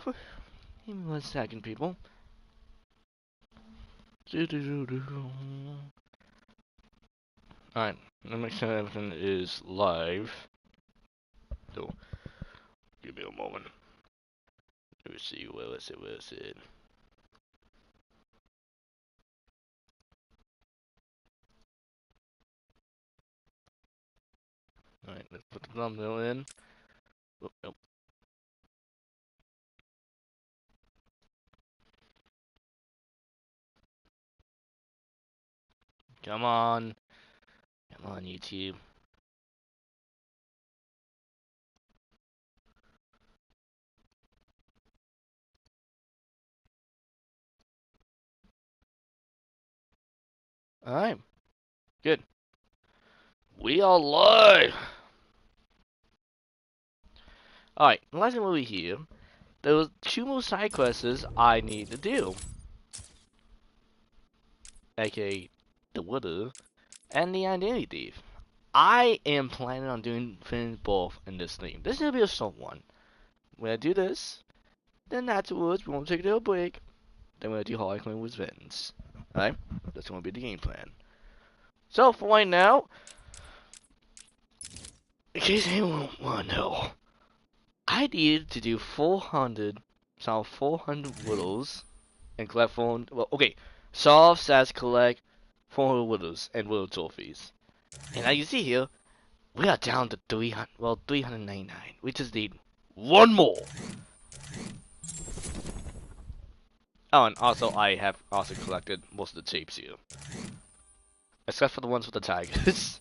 Give me 1 second, people. Alright, let me make sure everything is live. So, give me a moment. Let me see, where is it? Alright, let's put the thumbnail in. Oh, nope. Come on. Come on, YouTube. Alright. Good. We are live! Alright, last time we were here, there was 2 more side quests I need to do. AKA the Riddler and the Identity Thief. I am planning on doing things both in this stream. This is gonna be a short one. When I do this, then afterwards we're gonna take a little break. Then we're gonna do Harley with Vince. Alright? That's gonna be the game plan. So for right now, in case anyone wanna know, I needed to do 400 riddles and collect 400. Well, okay, solve / collect 400 riddles and riddle trophies. And as you see here, we are down to 399. We just need 1 more. Oh, and also I have also collected most of the tapes here, except for the ones with the tigers.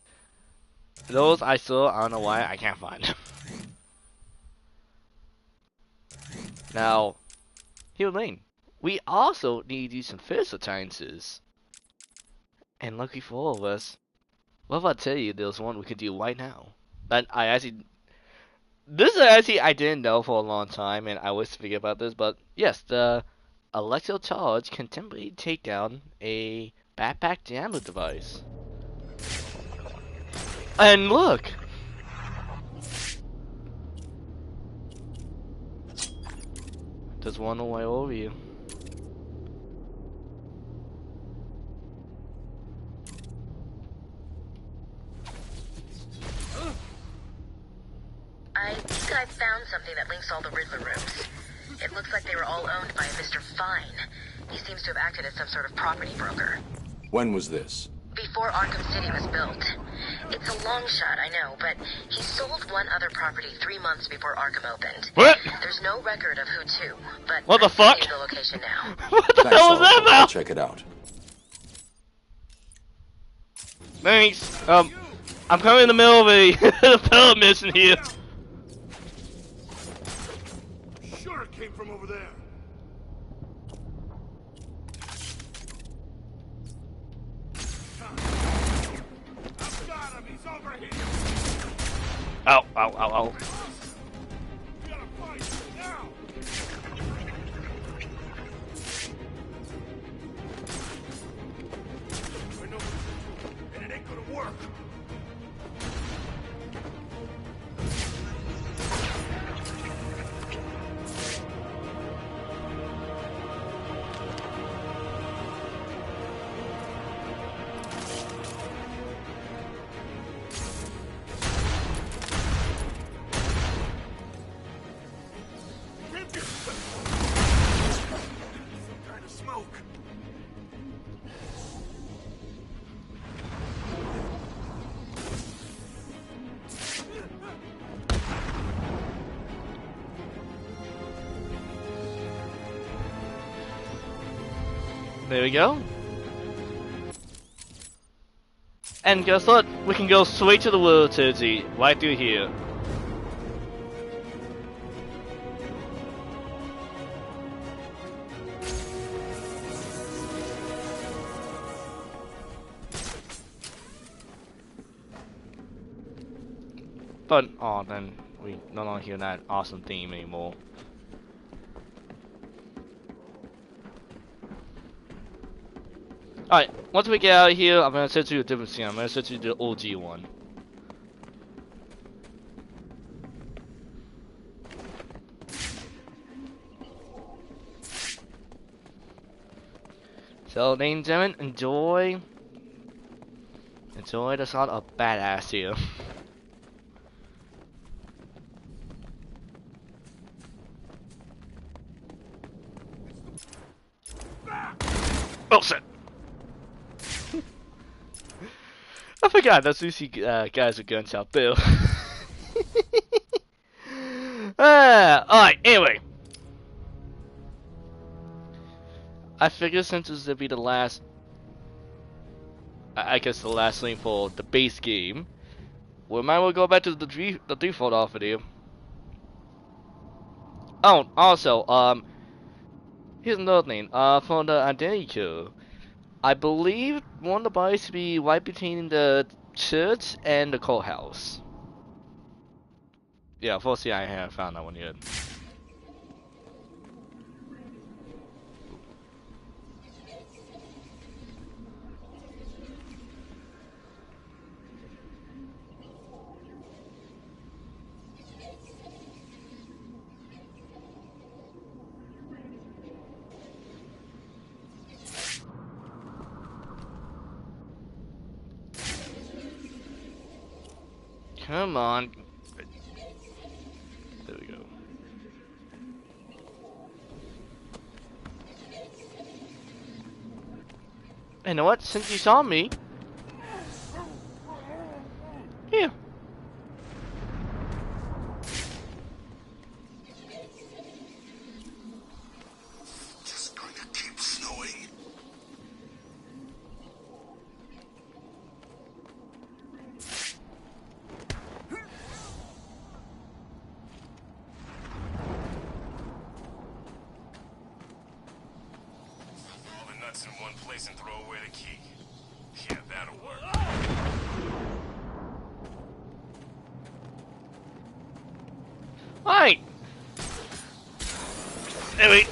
Those I still, I don't know why, I can't find them. Now, here remain. We also need to do some physical sciences. And lucky for all of us, what if I tell you there's one we can do right now? That this is actually I didn't know for a long time, and I always forget about this, but yes, the electrical charge can temporarily take down a backpack jammer device. And look! There's one right over you. I think I found something that links all the Riddler rooms. It looks like they were all owned by a Mr. Fine. He seems to have acted as some sort of property broker. When was this? Before Arkham City was built. It's a long shot, I know, but he sold one other property 3 months before Arkham opened. What? There's no record of who to, but what the I'm fuck? the location now. What the hell was that about? I'll check it out. Thanks. I'm currently in the middle of a appellate mission here. Sure it came from over there. I've got him. He's over here. Ow, ow, ow, ow. We gotta fight him now. I know what to do, and it ain't gonna work. There we go. And guess what? We can go straight to the World City, right through here. But, oh, then we no longer hear that awesome theme anymore. Alright, once we get out of here, I'm gonna set you a different scene. I'm gonna set you the OG one. So, ladies and gentlemen, enjoy the shot of badass here. Oh shit! I forgot that's usually guys with guns out there. Alright, anyway. I figured since this would be the last, I guess the last thing for the base game, we might well go back to the default off video. Oh, also, here's another thing. For the identity code, I believe one of the bodies to be right between the church and the courthouse. Yeah, unfortunately I haven't found that one yet. Come on. There we go. You know what? Since you saw me, here. Just going to keep snowing. All the nuts in one place and throw away the key. Yeah, that'll work. Alright. Anyway,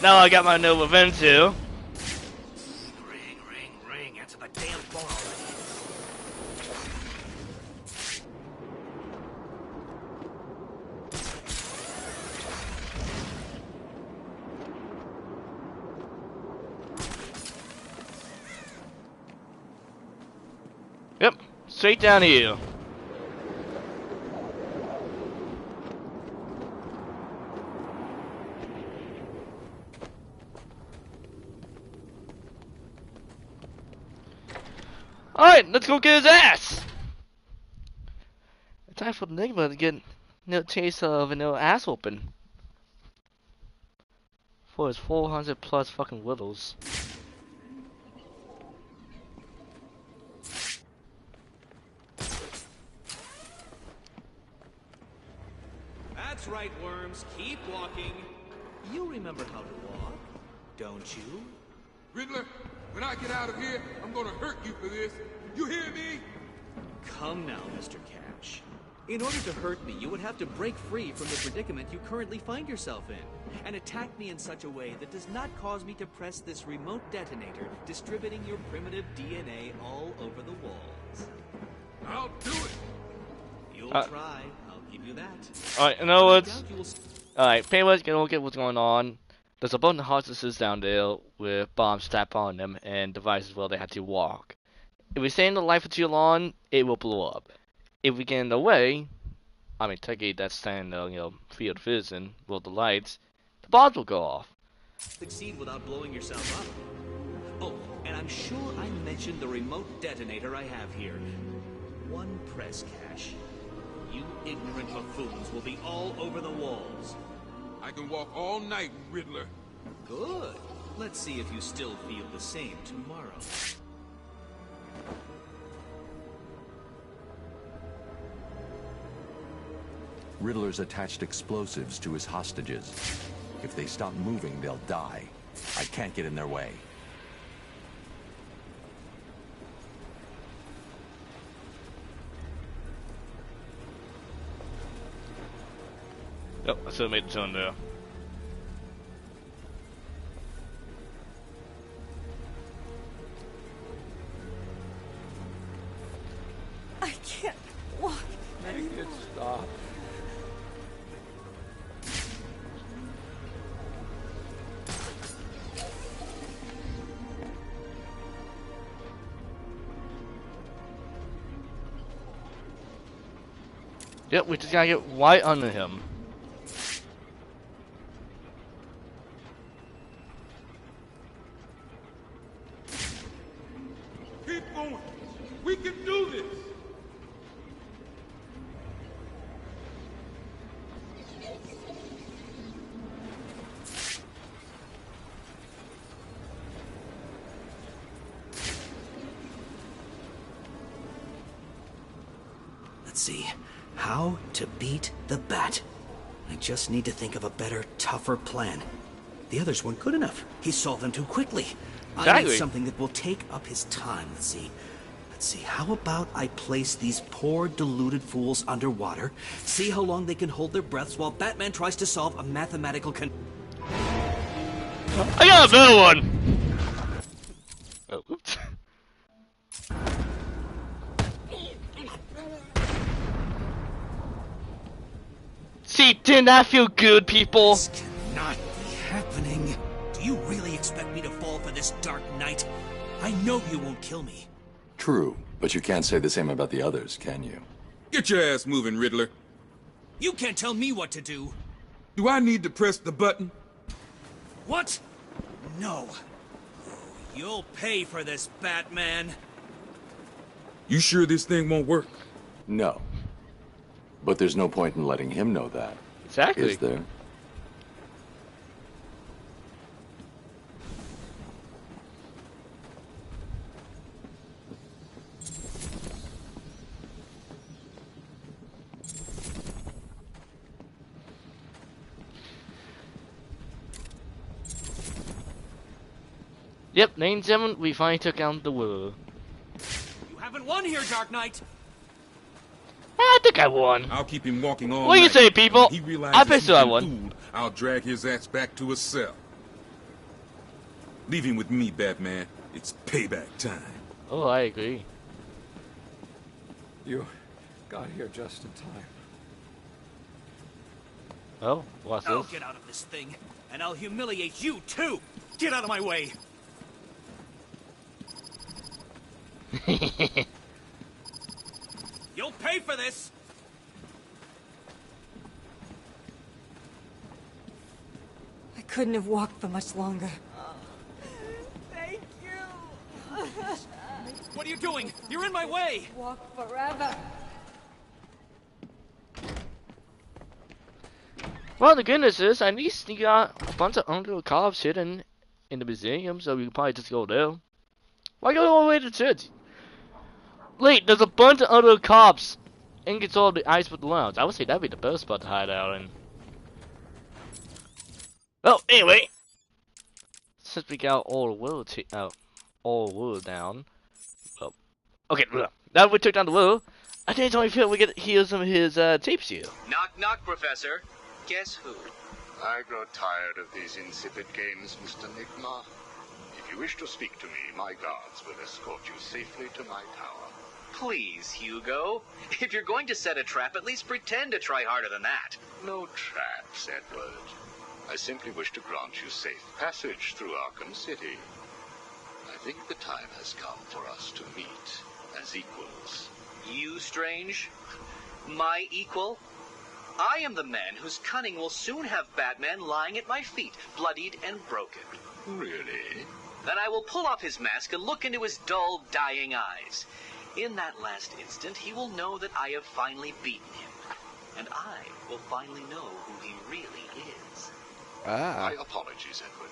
now I got my new event too. Ring, ring, ring. Answer the damn phone already. Yep, straight down here. Alright, let's go get his ass! Time for the Enigma to get no chase of an ass open. For his 400 plus fucking whittles. That's right, worms. Keep walking. You remember how to walk, don't you? Riddler, when I get out of here, I'm gonna hurt you for this. You hear me? Come now, Mr. Cash. In order to hurt me, you would have to break free from the predicament you currently find yourself in, and attack me in such a way that does not cause me to press this remote detonator, distributing your primitive DNA all over the walls. I'll do it. You'll try. I'll give you that. Alright, you know what? I doubt you will Alright, pretty much gonna look at what's going on. There's a bunch of hostages down there with bombs strapped on them and devices where they have to walk. If we stay in the light for too long, it will blow up. If we get in the way, I mean technically that's staying in the field of vision with the lights, the bombs will go off. succeed without blowing yourself up. Oh, and I'm sure I mentioned the remote detonator I have here. One press, Cash. You ignorant buffoons will be all over the walls. I can walk all night, Riddler. Good. Let's see if you still feel the same tomorrow. Riddler's attached explosives to his hostages. If they stop moving, they'll die. I can't get in their way. Yep, I should have made the turn there. I can't walk. Make it stop. Yep, we just gotta get right under him. Keep going. We can do this. Let's see. How to beat the Bat. I just need to think of a better, tougher plan. The others weren't good enough. He solved them too quickly. I Exactly. need something that will take up his time. Let's see. How about I place these poor, deluded fools underwater, see how long they can hold their breaths while Batman tries to solve a mathematical I got a better one! Oh, oops. See, didn't that feel good, people? This cannot be happening. Do you really expect me to fall for this Dark Knight? I know you won't kill me. True, but you can't say the same about the others, can you? Get your ass moving, Riddler. You can't tell me what to do. Do I need to press the button? What? No. You'll pay for this, Batman. You sure this thing won't work? No. But there's no point in letting him know that. Exactly. Is there? Yep, 9-7, we finally took down the world. You haven't won here, Dark Knight. I think I won. I'll keep him walking all What do you night. say, people? When he realizes I bet he's so I been won. fooled, I'll drag his ass back to his cell. Leave him with me, Batman. It's payback time. Oh, I agree. You got here just in time. Oh, what's I'll this? get out of this thing, and I'll humiliate you, too. Get out of my way. You'll pay for this. I couldn't have walked for much longer. Thank you. What are you doing? You're in my way. Walk forever. Well, the goodness is, at least you got a bunch of undercover cops hidden in the museum, so we can probably just go there. Why go all the way to church? Wait, there's a bunch of other cops in control of the Iceberg Lounge. I would say that'd be the best spot to hide out in. Well, anyway, since we got all the world down, well, okay, now we took down the world. I think it's only fair we get to hear some of his tapes here. Knock, knock, Professor. Guess who? I grow tired of these insipid games, Mr. Nigma. If you wish to speak to me, my guards will escort you safely to my tower. Please, Hugo. If you're going to set a trap, at least pretend to try harder than that. No traps, Edward. I simply wish to grant you safe passage through Arkham City. I think the time has come for us to meet as equals. You, Strange? My equal? I am the man whose cunning will soon have Batman lying at my feet, bloodied and broken. Really? Then I will pull off his mask and look into his dull, dying eyes. In that last instant, he will know that I have finally beaten him. And I will finally know who he really is. My apologies, Edward.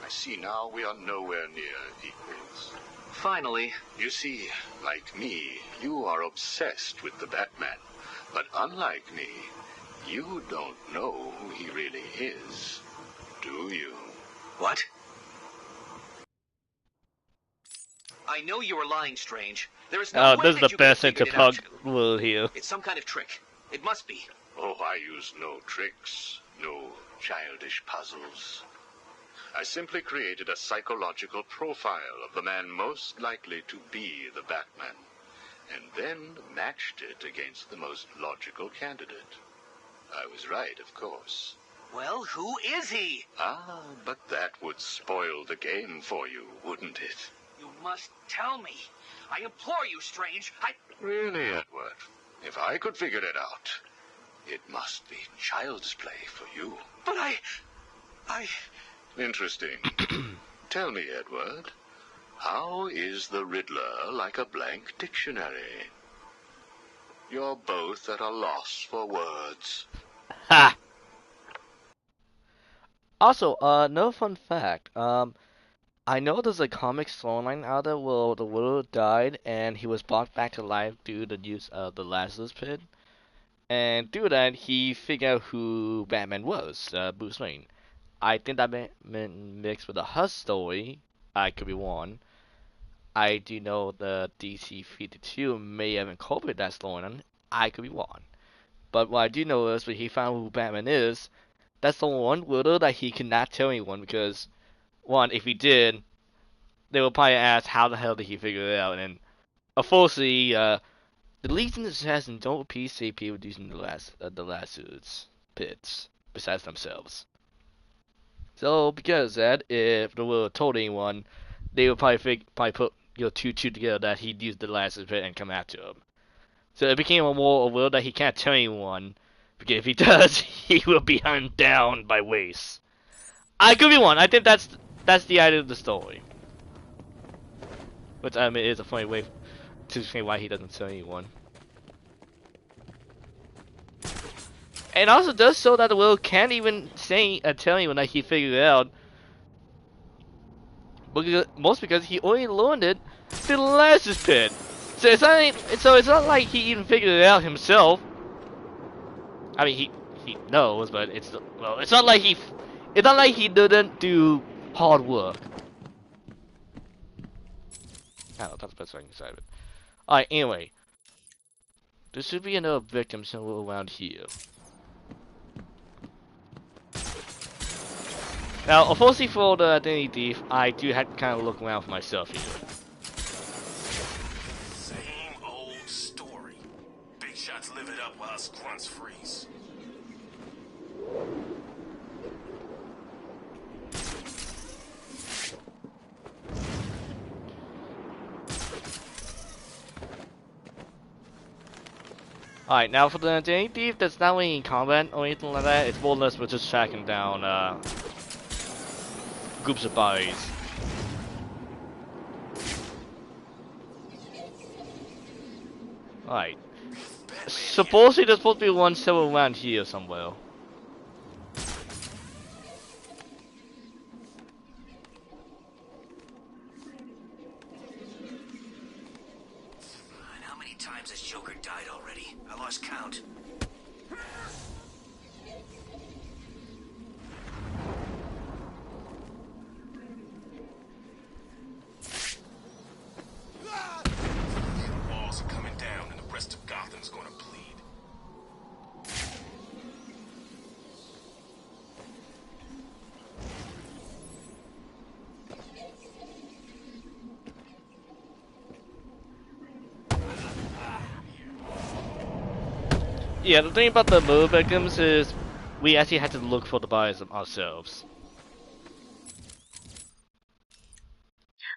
I see now we are nowhere near equals. Finally. You see, like me, you are obsessed with the Batman. But unlike me, you don't know who he really is, do you? What? I know you are lying, Strange. There is no way this is that the you best could have figured it interpug out. world here. It's some kind of trick. It must be. Oh, I use no tricks, no childish puzzles. I simply created a psychological profile of the man most likely to be the Batman, and then matched it against the most logical candidate. I was right, of course. Well, who is he? Ah, but that would spoil the game for you, wouldn't it? You must tell me. I implore you, Strange. Really, Edward? If I could figure it out, It must be child's play for you. But I... Interesting. Tell me, Edward, how is the Riddler like a blank dictionary? You're both at a loss for words. Ha! Also, no fun fact. I know there's a comic storyline out there where the Riddler died and he was brought back to life due to the use of the Lazarus Pit. And through that, he figured out who Batman was, Bruce Wayne. I think that mixed with the Hush story. I could be wrong. I do know the DC 52 may have incorporated that storyline. I could be wrong. But what I do know is when he found who Batman is, that's the one Riddler that he cannot tell anyone because, one, if he did, they would probably ask how the hell did he figure it out. And unfortunately, the Legion of Assassins don't repeat say people using the Lazarus pits besides themselves. So because of that, if the Riddler told anyone, they would probably put two together that he'd use the Lazarus pit and come after him. So it became a more Riddler that he can't tell anyone, because if he does, he will be hunted down by Waste. I could be one. I think that's the idea of the story. Which I mean is a funny way to explain why he doesn't tell anyone. And also does show that the Riddler can't even tell anyone that he figured it out. Because he only learned it through the Lazarus Pit. So it's not like he even figured it out himself. I mean he knows, but it's not like he didn't do hard work. I don't know, that's the best I can say of it. Alright, anyway. There should be another victim somewhere around here. Now, unfortunately for the identity thief, I do have to kind of look around for myself here. Same old story. Big shots live it up while us grunts freeze. Alright, now for the identity thief, that's not really in combat or anything like that. It's more or less we're just tracking down groups of bodies. Alright. Supposedly there's supposed to be one somewhere around here somewhere. How many times has Joker died already? I lost count. Walls are coming down and the rest of Gotham's gonna bleed. Yeah, the thing about the murder victims is we actually had to look for the bodies ourselves.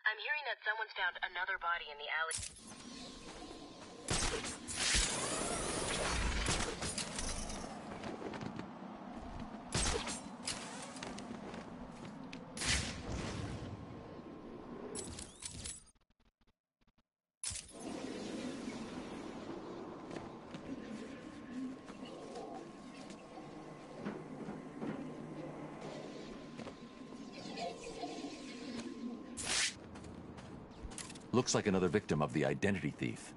I'm hearing that someone's found another body in the alley. Looks like another victim of the identity thief.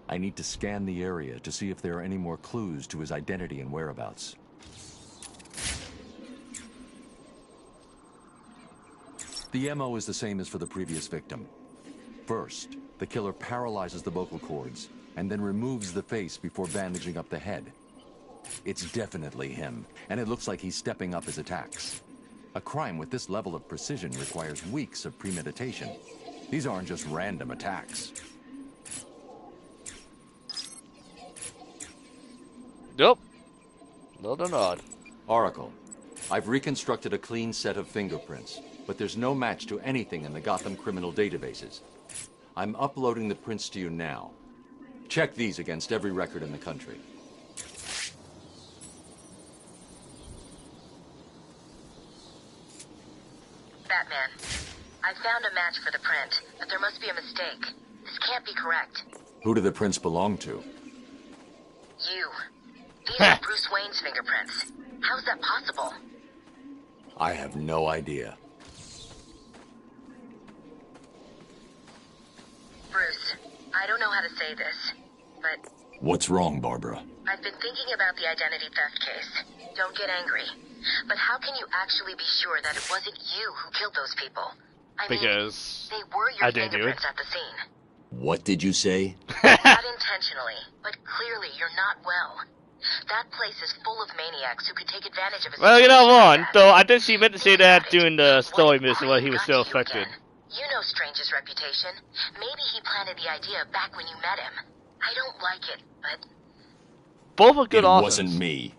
I need to scan the area to see if there are any more clues to his identity and whereabouts. The MO is the same as for the previous victim. First, the killer paralyzes the vocal cords and then removes the face before bandaging up the head. It's definitely him, and it looks like he's stepping up his attacks. A crime with this level of precision requires weeks of premeditation. These aren't just random attacks. Nope. No, they're not. Oracle, I've reconstructed a clean set of fingerprints, but there's no match to anything in the Gotham criminal databases. I'm uploading the prints to you now. Check these against every record in the country. Batman, I found a match for the print, but there must be a mistake. This can't be correct. Who do the prints belong to? You. These are Bruce Wayne's fingerprints. How's that possible? I have no idea. Bruce, I don't know how to say this, but What's wrong, Barbara? I've been thinking about the identity theft case. Don't get angry. But how can you actually be sure that it wasn't you who killed those people? I Because mean, they were your I didn't do it. fingerprints at the scene. What did you say? Not intentionally, but clearly you're not well. That place is full of maniacs who could take advantage of a Well, you know situation like what? that. Though I think she meant to say Think about that it. during the story What if mission where he Crane was got still to you affected. again? You know Strange's reputation. Maybe he planted the idea back when you met him. I don't like it, but Both are good It options. wasn't me.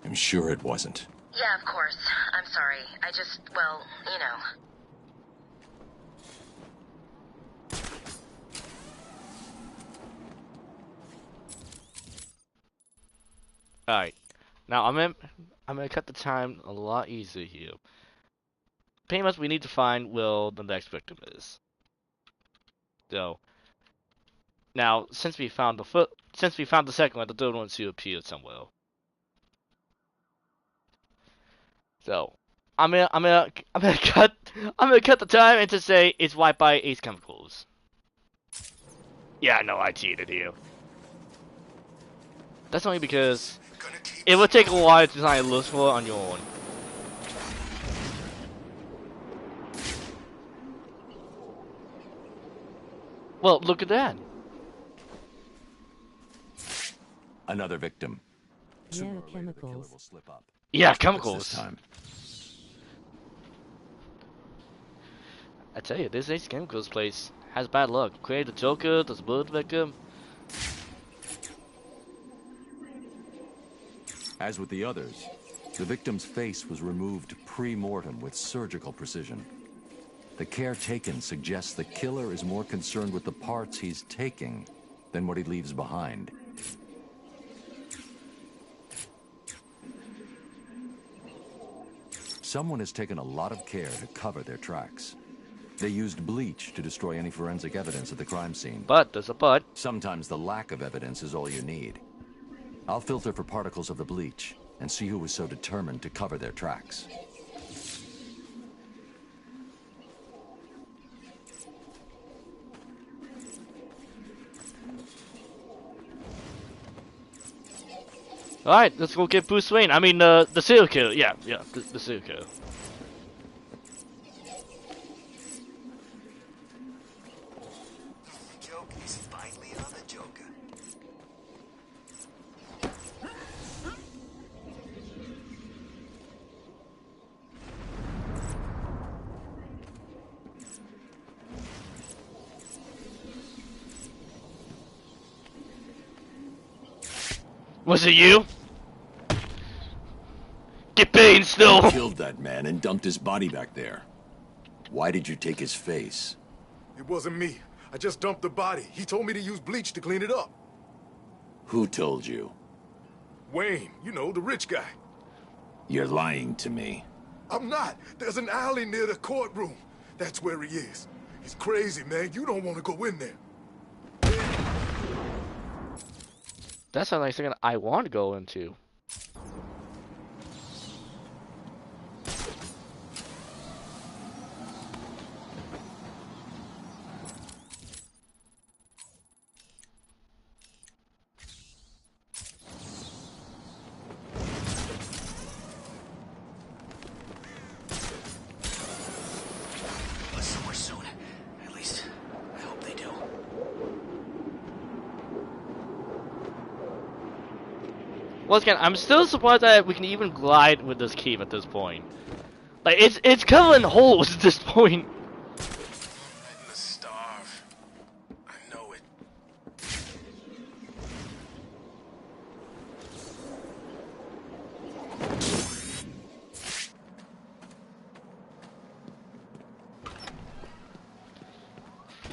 I'm sure it wasn't. yeah, of course. I'm sorry. I just, well, you know. Alright. Now I'm gonna cut the time a lot easier here. Pretty much we need to find where the next victim is. So now since we found the second one, the third one should appear somewhere. So I'm gonna cut the time and to say it's right by Ace Chemicals. Yeah, no, I cheated here. That's only because it would take a while to design a list for it on your own. Well, look at that. Another victim. Yeah, Sooner or later, the killer chemicals. will slip up. Yeah, Which was chemicals. This time. I tell you, this Ace Chemicals place has bad luck. Create the Joker, the bird victim. As with the others, the victim's face was removed pre-mortem with surgical precision. The care taken suggests the killer is more concerned with the parts he's taking than what he leaves behind. Someone has taken a lot of care to cover their tracks. They used bleach to destroy any forensic evidence at the crime scene. But there's a but. Sometimes the lack of evidence is all you need. I'll filter for particles of the bleach and see who was so determined to cover their tracks. Alright, let's go get Bruce Wayne. I mean, the serial killer. Yeah, the serial killer. Joke is finally on the Joker. Was it you? Get paid You still. killed that man and dumped his body back there. Why did you take his face? It wasn't me. I just dumped the body. He told me to use bleach to clean it up. Who told you? Wayne, you know, the rich guy. You're lying to me. I'm not. There's an alley near the courtroom. That's where he is. He's crazy, man. You don't want to go in there. That sounds like something I want to go into. Somewhere soon. At least, I hope they do. Once again, I'm still surprised that we can even glide with this cave at this point. Like it's covered in holes at this point. I'm gonna starve. I know it.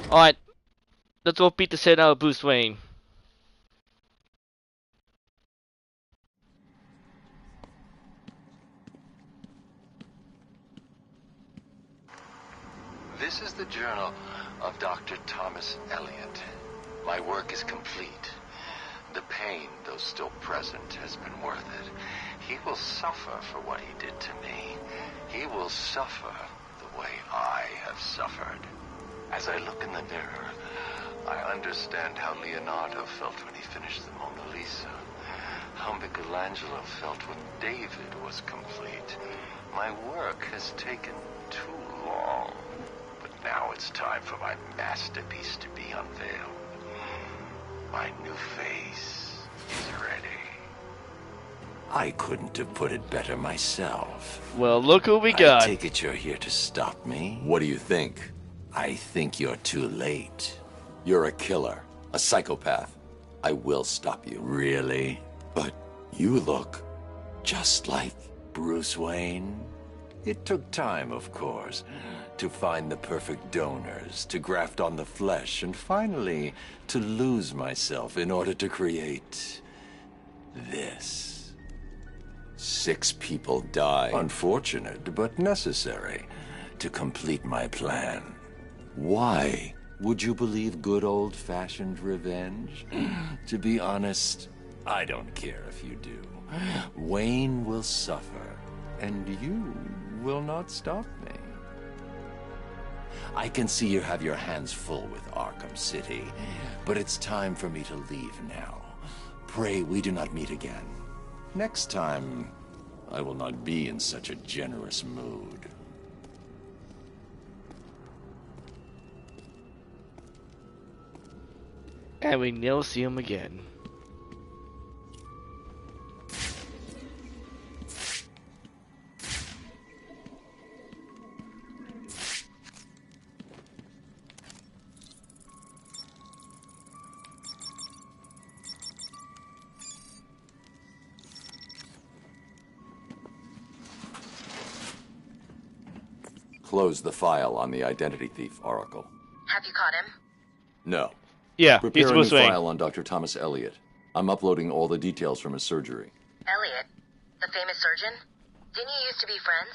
Alright, let's go beat the shit out of Bruce Wayne. This is the journal of Dr. Thomas Elliot. My work is complete. The pain, though still present, has been worth it. He will suffer for what he did to me. He will suffer the way I have suffered. As I look in the mirror, I understand how Leonardo felt when he finished the Mona Lisa. How Michelangelo felt when David was complete. My work has taken too long. But now it's time for my masterpiece to be unveiled. My new face is ready. I couldn't have put it better myself. Well, look who we got. I take it you're here to stop me? What do you think? I think you're too late. You're a killer, a psychopath. I will stop you. Really? But you look just like Bruce Wayne. It took time, of course, to find the perfect donors, to graft on the flesh, and finally to lose myself in order to create this. 6 people died. Unfortunate, but necessary to complete my plan. Why would you believe good old-fashioned revenge? To be honest, I don't care if you do. Wayne will suffer, and you will not stop me. I can see you have your hands full with Arkham City, but it's time for me to leave now. Pray we do not meet again. Next time, I will not be in such a generous mood. And we never see him again. Close the file on the identity thief, Oracle. Have you caught him? No. Yeah, Prepare he's a new Bruce Wayne. file on Dr. Thomas Elliot. I'm uploading all the details from his surgery. Elliot, the famous surgeon? Didn't you used to be friends?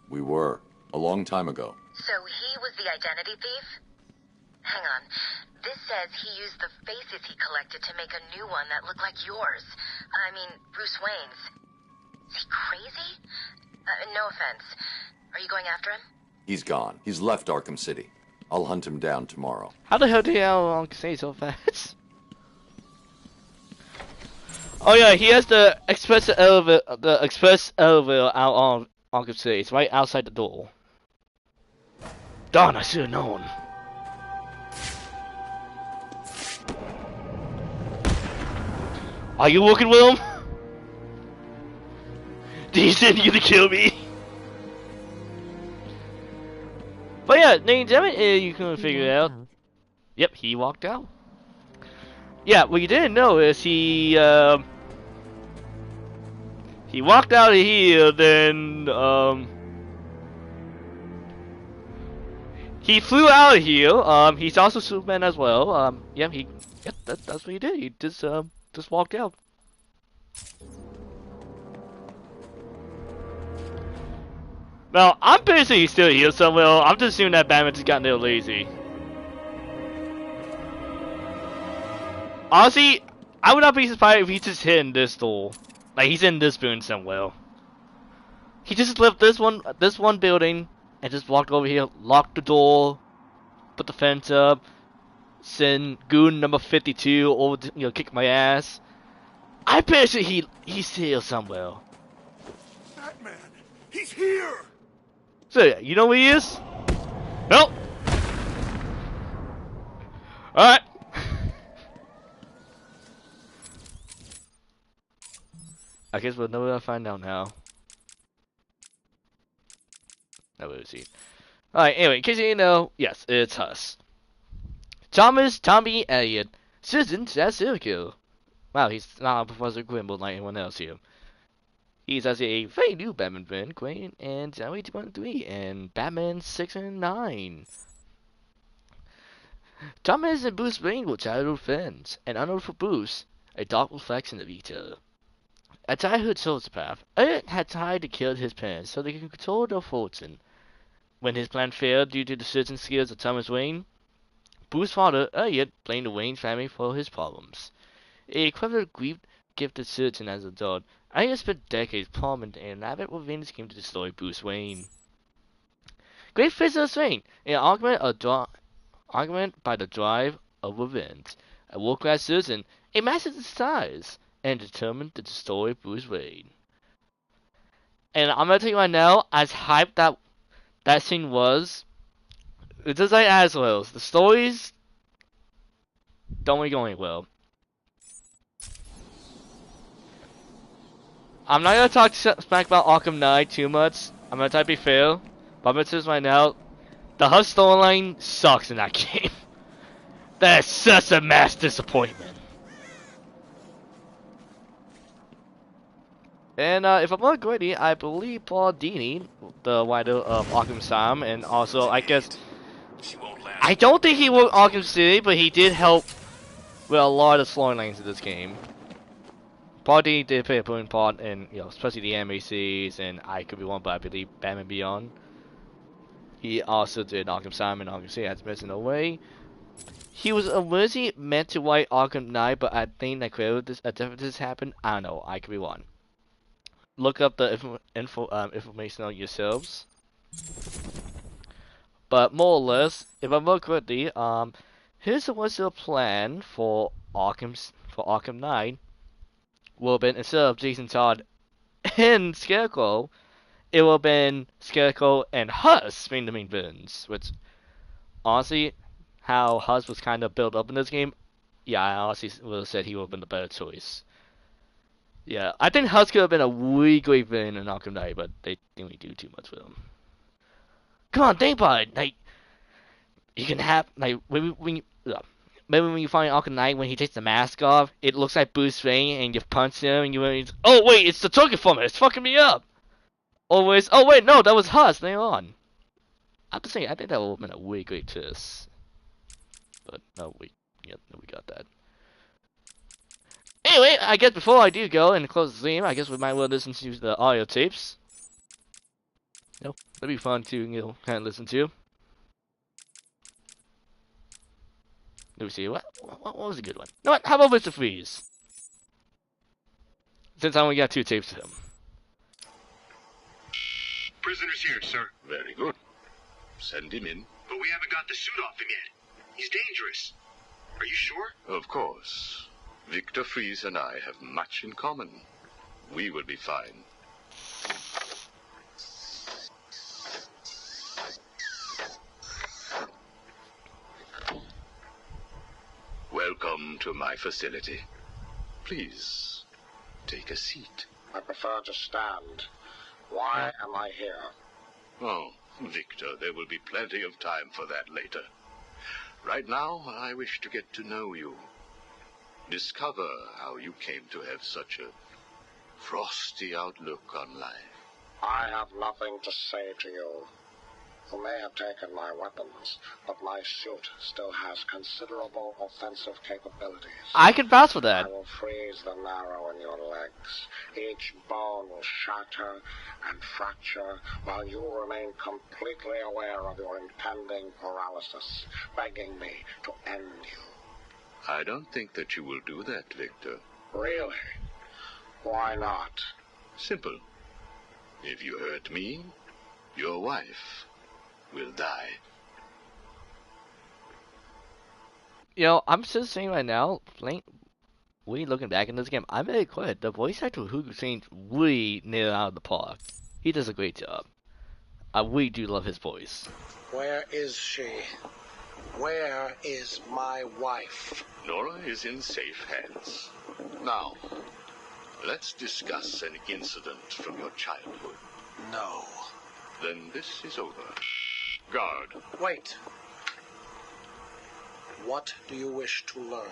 We were. A long time ago. So he was the identity thief? Hang on. This says he used the faces he collected to make a new one that looked like yours. I mean, Bruce Wayne's. Is he crazy? No offense. Are you going after him? He's gone. He's left Arkham City. I'll hunt him down tomorrow. How the hell did I say so fast? Oh yeah, he has the express elevator. The express elevator out on Arkham City. It's right outside the door. Darn, I should have known. Are you working with him? Did he send you to kill me? But yeah, damn it, you couldn't figure it out. Yep, he walked out. Yeah, what you didn't know is he walked out of here, then he flew out of here. He's also Superman as well. Yeah, that's what he did. He just walked out. Now, I'm basically still here somewhere. I'm just assuming that Batman just got a little lazy. Honestly, I would not be surprised if he's just hitting this door. Like, he's in this building somewhere. He just left this one building and just walked over here, locked the door, put the fence up, send goon number 52 over to, kick my ass. I bet you he's here somewhere. Batman! He's here! So, yeah, you know where he is? Nope. Alright. I guess we'll never find out now. No, we'll see. Alright, anyway, in case you didn't know, yes, it's us. Tommy Elliot, citizens at Circle. Wow, he's not Professor Grimble like anyone else here. He's actually a very new Batman fan, Quinn, and January 2.3, and Batman 6 and 9. Thomas and Bruce Wayne were childhood friends, and unknown for Bruce, a dark reflection of each other. A childhood sociopath, Elliot had tried to kill his parents so they could control their fortune. when his plan failed due to the searching skills of Thomas Wayne, Bruce's father, Elliot, blamed the Wayne family for his problems. A clever, grief-gifted surgeon as an adult, Elliot spent decades plotting an elaborate revenge scheme to destroy Bruce Wayne. Great physical strength, an argument by the drive of revenge, a world-class surgeon, a massive size, and determined to destroy Bruce Wayne. And I'm gonna tell you right now, as hyped that scene was, it's just like Asylum. The stories don't really go well. I'm not gonna talk smack about Arkham Knight too much. I'm gonna try to be fair, but I'm gonna tell you right now, the Hush storyline sucks in that game. That's such a mass disappointment. And if I'm not greedy, I believe Paul Dini, the writer of Arkham Asylum, and also I guess I don't think he worked Arkham City, but he did help with a lot of storylines in this game. Paul Dini did play a important part in, especially the anime series, and I could be wrong, but I believe Batman Beyond. He also did Arkham Asylum and Arkham City, as mentioned away. He was originally meant to write Arkham Knight, but I think that this happened. I don't know. I could be wrong. Look up the information on yourselves. But more or less, if I remember correctly, here's the original plan for Arkham Knight. Would have been, instead of Jason Todd and Scarecrow, it would have been Scarecrow and Huss being the main villains. Which, honestly, how Huss was kind of built up in this game, yeah, I honestly would have said he would have been the better choice. Yeah, I think Huss could have been a really great villain in Arkham Knight, but they didn't really do too much with him. Come on, think about it. Like, you can have, like, maybe when you find Arkham Knight, when he takes the mask off, it looks like Bruce Wayne, and you punch him, and oh wait, it's the token from it. It's fucking me up. Always, oh wait, no, that was Huss. Later on, I have to say, I think that would have been a really great twist. But no, we got that. Anyway, I guess before I do go and close the stream, I guess we might well listen to the audio tapes. That'd be fun to, kind of listen to. Let me see, what was a good one? You know what, how about Mr. Freeze? Since I only got 2 tapes of him. Prisoner's here, sir. Very good. Send him in. But we haven't got the suit off him yet. He's dangerous. Are you sure? Of course. Victor Freeze and I have much in common. We will be fine. Welcome to my facility. Please, take a seat. I prefer to stand. Why am I here? Oh, Victor, there will be plenty of time for that later. Right now, I wish to get to know you. Discover how you came to have such a frosty outlook on life. I have nothing to say to you. You may have taken my weapons, but my suit still has considerable offensive capabilities. I can vouch for that. I will freeze the marrow in your legs. Each bone will shatter and fracture, while you remain completely aware of your impending paralysis, begging me to end you. I don't think that you will do that, Victor. Really? Why not? Simple. If you hurt me, your wife will die. I'm just saying right now, we looking back in this game, I'm very glad the voice actor who changed really nailed out of the park. He does a great job. I really do love his voice. Where is she? Where is my wife? Nora is in safe hands. Now, let's discuss an incident from your childhood. No. Then this is over. Guard. Wait. What do you wish to learn?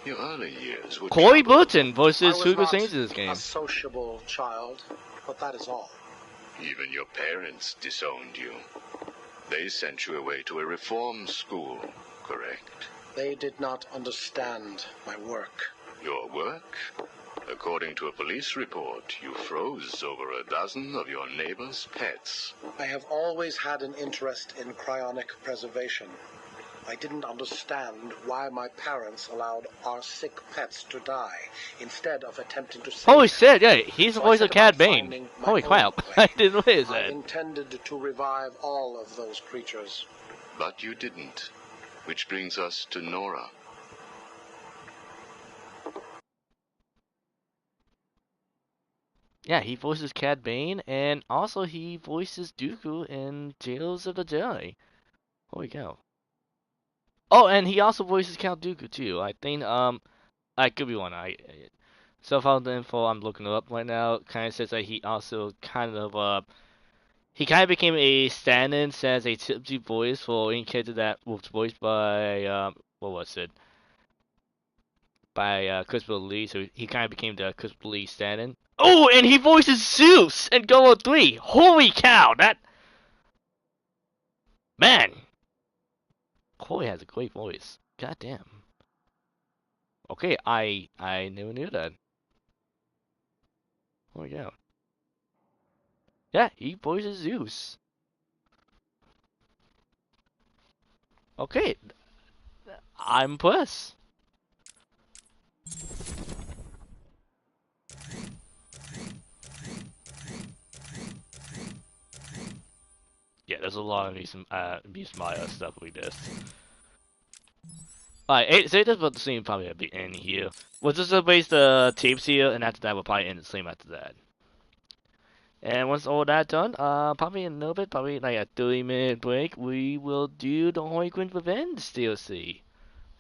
Your early years were... Corey Burton voices Hugo Saints in this game. A sociable child, but that is all. Even your parents disowned you. They sent you away to a reform school, correct? They did not understand my work. Your work? According to a police report, you froze over a dozen of your neighbor's pets. I have always had an interest in cryonic preservation. I didn't understand why my parents allowed our sick pets to die instead of attempting to save Holy them. shit, yeah, he's the So voice I of set Cad about Bane. finding my Holy own crap, way. I didn't realize I that. intended to revive all of those creatures. But you didn't. Which brings us to Nora. Yeah, he voices Cad Bane, and also he voices Dooku in Tales of the Jedi. Holy cow. Oh, and he also voices Count Dooku too. I think I could be one. So far the info I'm looking up right now kind of says that he also he kind of became a stand-in as a tipsy voice for any character that was voiced by what was it? By Christopher Lee. So he kind of became the Christopher Lee stand-in. Oh, and he voices Zeus in Go 3. Holy cow! That man. Chloe has a great voice. God damn. Okay, I never knew that. Oh yeah. Yeah, he voices Zeus. Okay, I'm impressed. Yeah, there's a lot of Beast Maya stuff we missed. Alright, so that's about the same probably at the end here. We'll just replace the tapes here, and after that we'll probably end the stream after that. And once all that done, probably in a little bit, probably like a 30-minute break, we will do the Harley Quinn's Revenge DLC.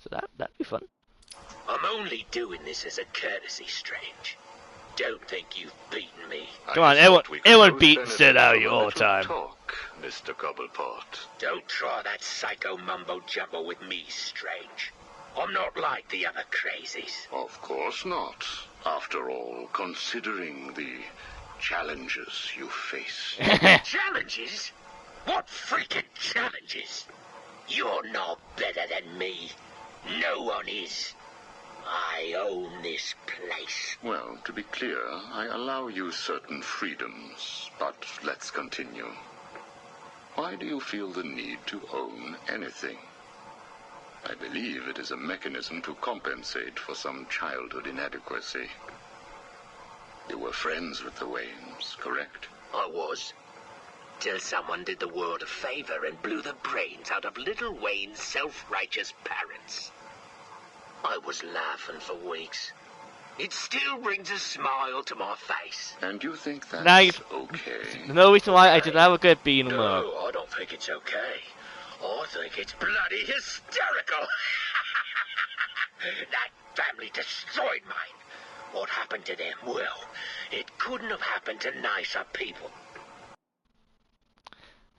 So that'd be fun. I'm only doing this as a courtesy, Strange. Don't think you've beaten me. Come on, everyone beat and sit out of you all the time. Talk, Mr. Cobblepot. Don't try that psycho mumbo-jumbo with me, Strange. I'm not like the other crazies. Of course not. After all, considering the challenges you face. Challenges? What freaking challenges? You're no better than me. No one is. I own this place. Well, to be clear, I allow you certain freedoms, but let's continue. Why do you feel the need to own anything? I believe it is a mechanism to compensate for some childhood inadequacy. You were friends with the Waynes, correct? I was. Till someone did the world a favor and blew the brains out of little Wayne's self-righteous parents. I was laughing for weeks. It still brings a smile to my face. And you think that's okay? No reason why I did not look at being No, I don't think it's okay. I think it's bloody hysterical. That family destroyed mine. What happened to them? Well, it couldn't have happened to nicer people.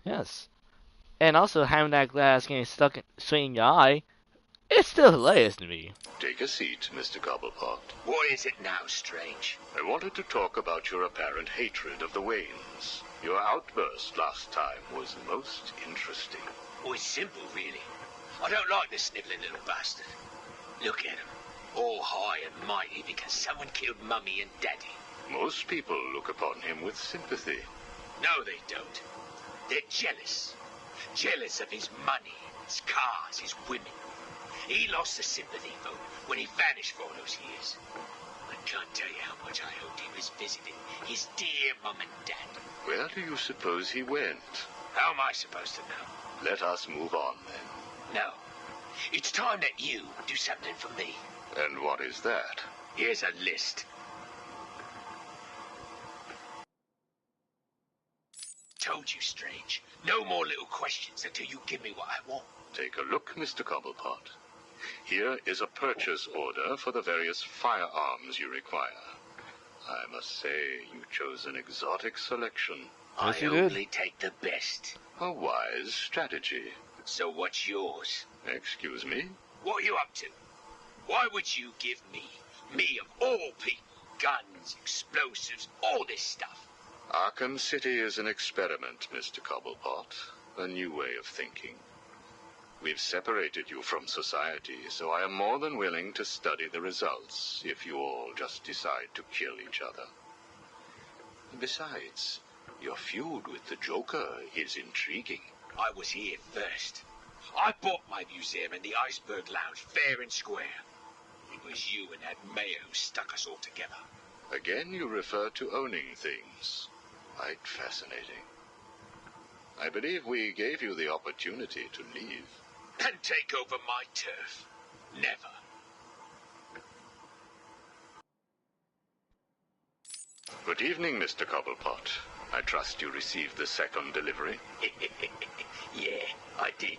Yes. And also having that glass getting stuck straight in your eye, it's still hilarious to me. Take a seat, Mr. Cobblepot. What is it now, Strange? I wanted to talk about your apparent hatred of the Waynes. Your outburst last time was most interesting. Oh, it's simple, really. I don't like this sniveling little bastard. Look at him. All high and mighty because someone killed Mummy and Daddy. Most people look upon him with sympathy. No, they don't. They're jealous. Jealous of his money, his cars, his women. He lost the sympathy vote when he vanished for all those years. I can't tell you how much I hoped he was visiting his dear Mum and Dad. Where do you suppose he went? How am I supposed to know? Let us move on, then. No. It's time that you do something for me. And what is that? Here's a list. Told you, Strange. No more little questions until you give me what I want. Take a look, Mr. Cobblepot. Here is a purchase order for the various firearms you require. I must say, you chose an exotic selection. I only take the best. A wise strategy. So what's yours? Excuse me? What are you up to? Why would you give me of all people, guns, explosives, all this stuff? Arkham City is an experiment, Mr. Cobblepot. A new way of thinking. We've separated you from society, so I am more than willing to study the results if you all just decide to kill each other. Besides, your feud with the Joker is intriguing. I was here first. I bought my museum in the Iceberg Lounge fair and square. It was you and that mayor who stuck us all together. Again, you refer to owning things. Quite fascinating. I believe we gave you the opportunity to leave. And take over my turf. Never. Good evening, Mr. Cobblepot. I trust you received the second delivery. Yeah, I did.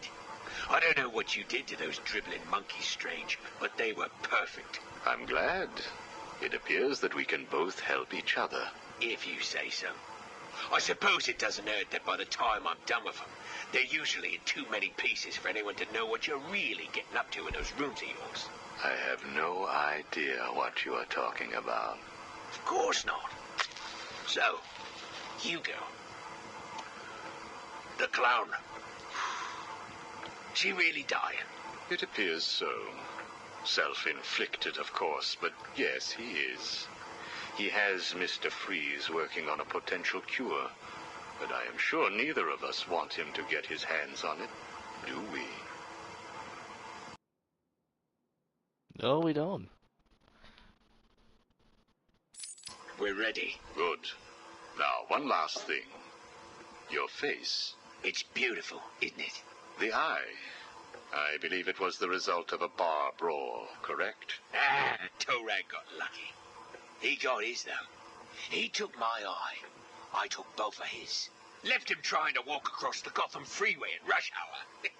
I don't know what you did to those dribbling monkeys, Strange, but they were perfect. I'm glad. It appears that we can both help each other. If you say so. I suppose it doesn't hurt that by the time I'm done with them, they're usually in too many pieces for anyone to know what you're really getting up to in those rooms of yours. I have no idea what you are talking about. Of course not. So, Hugo. The clown. She really dying? It appears so. Self-inflicted, of course, but yes, he is. He has Mr. Freeze working on a potential cure, but I am sure neither of us want him to get his hands on it, do we? No, we don't. We're ready. Good. Now, one last thing. Your face. It's beautiful, isn't it? The eye. I believe it was the result of a bar brawl, correct? Ah, Torag got lucky. He got his, though. He took my eye. I took both of his. Left him trying to walk across the Gotham freeway at rush hour.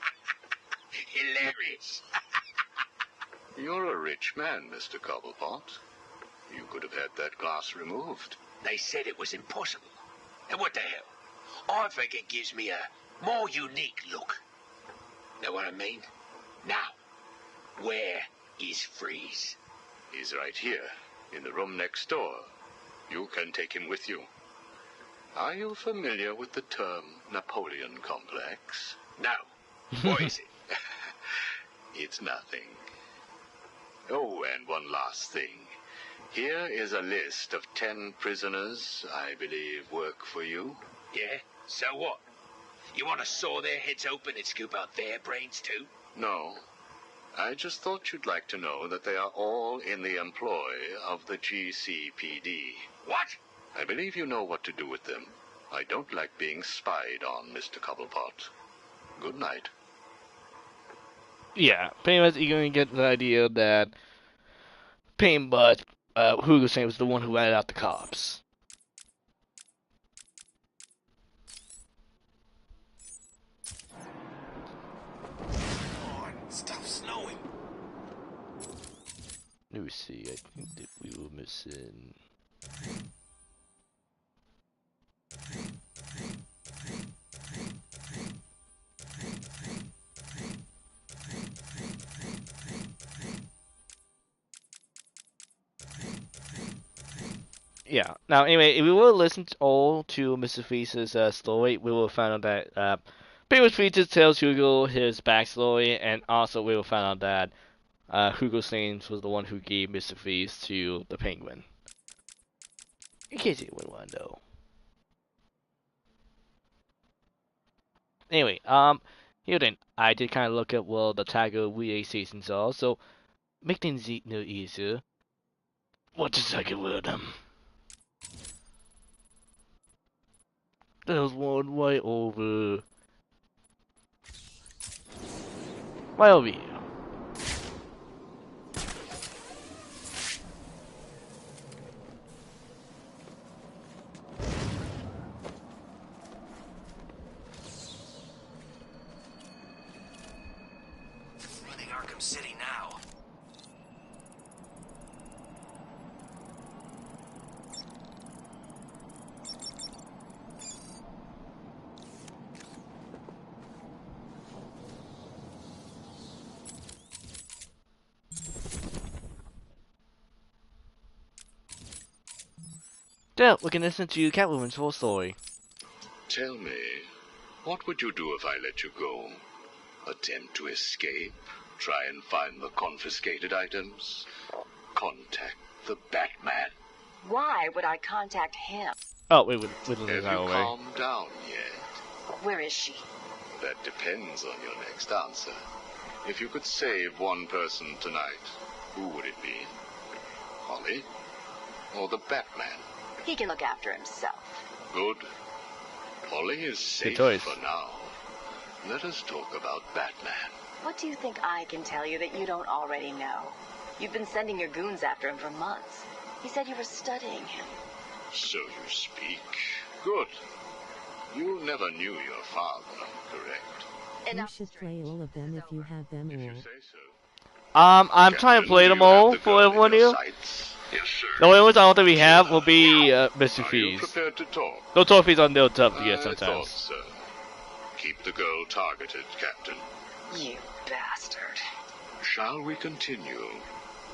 Hilarious. You're a rich man, Mr. Cobblepot. You could have had that glass removed. They said it was impossible. And what the hell? I think it gives me a more unique look. Know what I mean? Now, where is Freeze? He's right here, in the room next door. You can take him with you. Are you familiar with the term Napoleon complex? No. What is it? It's nothing. Oh, and one last thing. Here is a list of 10 prisoners I believe work for you. Yeah? So what? You want to saw their heads open and scoop out their brains too? No. I just thought you'd like to know that they are all in the employ of the GCPD. What? I believe you know what to do with them. I don't like being spied on, Mr. Cobblepot. Good night. Yeah, pretty much you're going to get the idea that Painbutt, Hugo saying was the one who ratted out the cops. Stop snowing. Let me see, I think that we were missing... Yeah. Now, anyway, if we will listen all to Mr. Freeze's story, we will find out that pretty much Freeze tells Hugo his backstory, and also we will find out that Hugo Sainz was the one who gave Mr. Freeze to the Penguin. In case you would want to know. Anyway, here then, I did kind of look at what the Tiger VA seasons are, so make things no easier. What's the second word? There's one right over. Right over here. Running Arkham City now. Yeah, we can listen to Catwoman's full story. Tell me, what would you do if I let you go? Attempt to escape? Try and find the confiscated items? Contact the Batman. Why would I contact him? Oh, we would Have you calmed down yet? Where is she? That depends on your next answer. If you could save one person tonight, who would it be? Holly? Or the Batman? He can look after himself. Good. Holly is safe choice. for now. Let us talk about Batman. What do you think I can tell you that you don't already know? You've been sending your goons after him for months. He said you were studying him. So you speak. Good. You never knew your father, correct? You should play all of them if you have them all. I'm trying to play them all for everyone here. The only ones I don't think we have will be Mr. Fees. Prepared to talk? Those trophies are no tough to get I sometimes. thought so. Keep the girl targeted, Captain. You bastard. Shall we continue?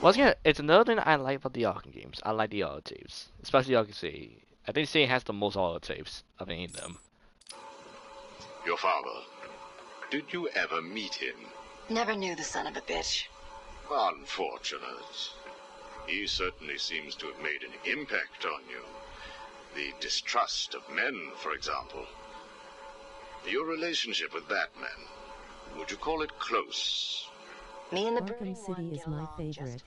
Once again, it's another thing I like about the Arkham games. I like the auto tapes, especially Arkham City. I think City has the most auto tapes of any of them. Your father. Did you ever meet him? Never knew the son of a bitch. Unfortunate. He certainly seems to have made an impact on you. The distrust of men, for example. Your relationship with Batman, would you call it close? Me and the Arkham City is my favorite.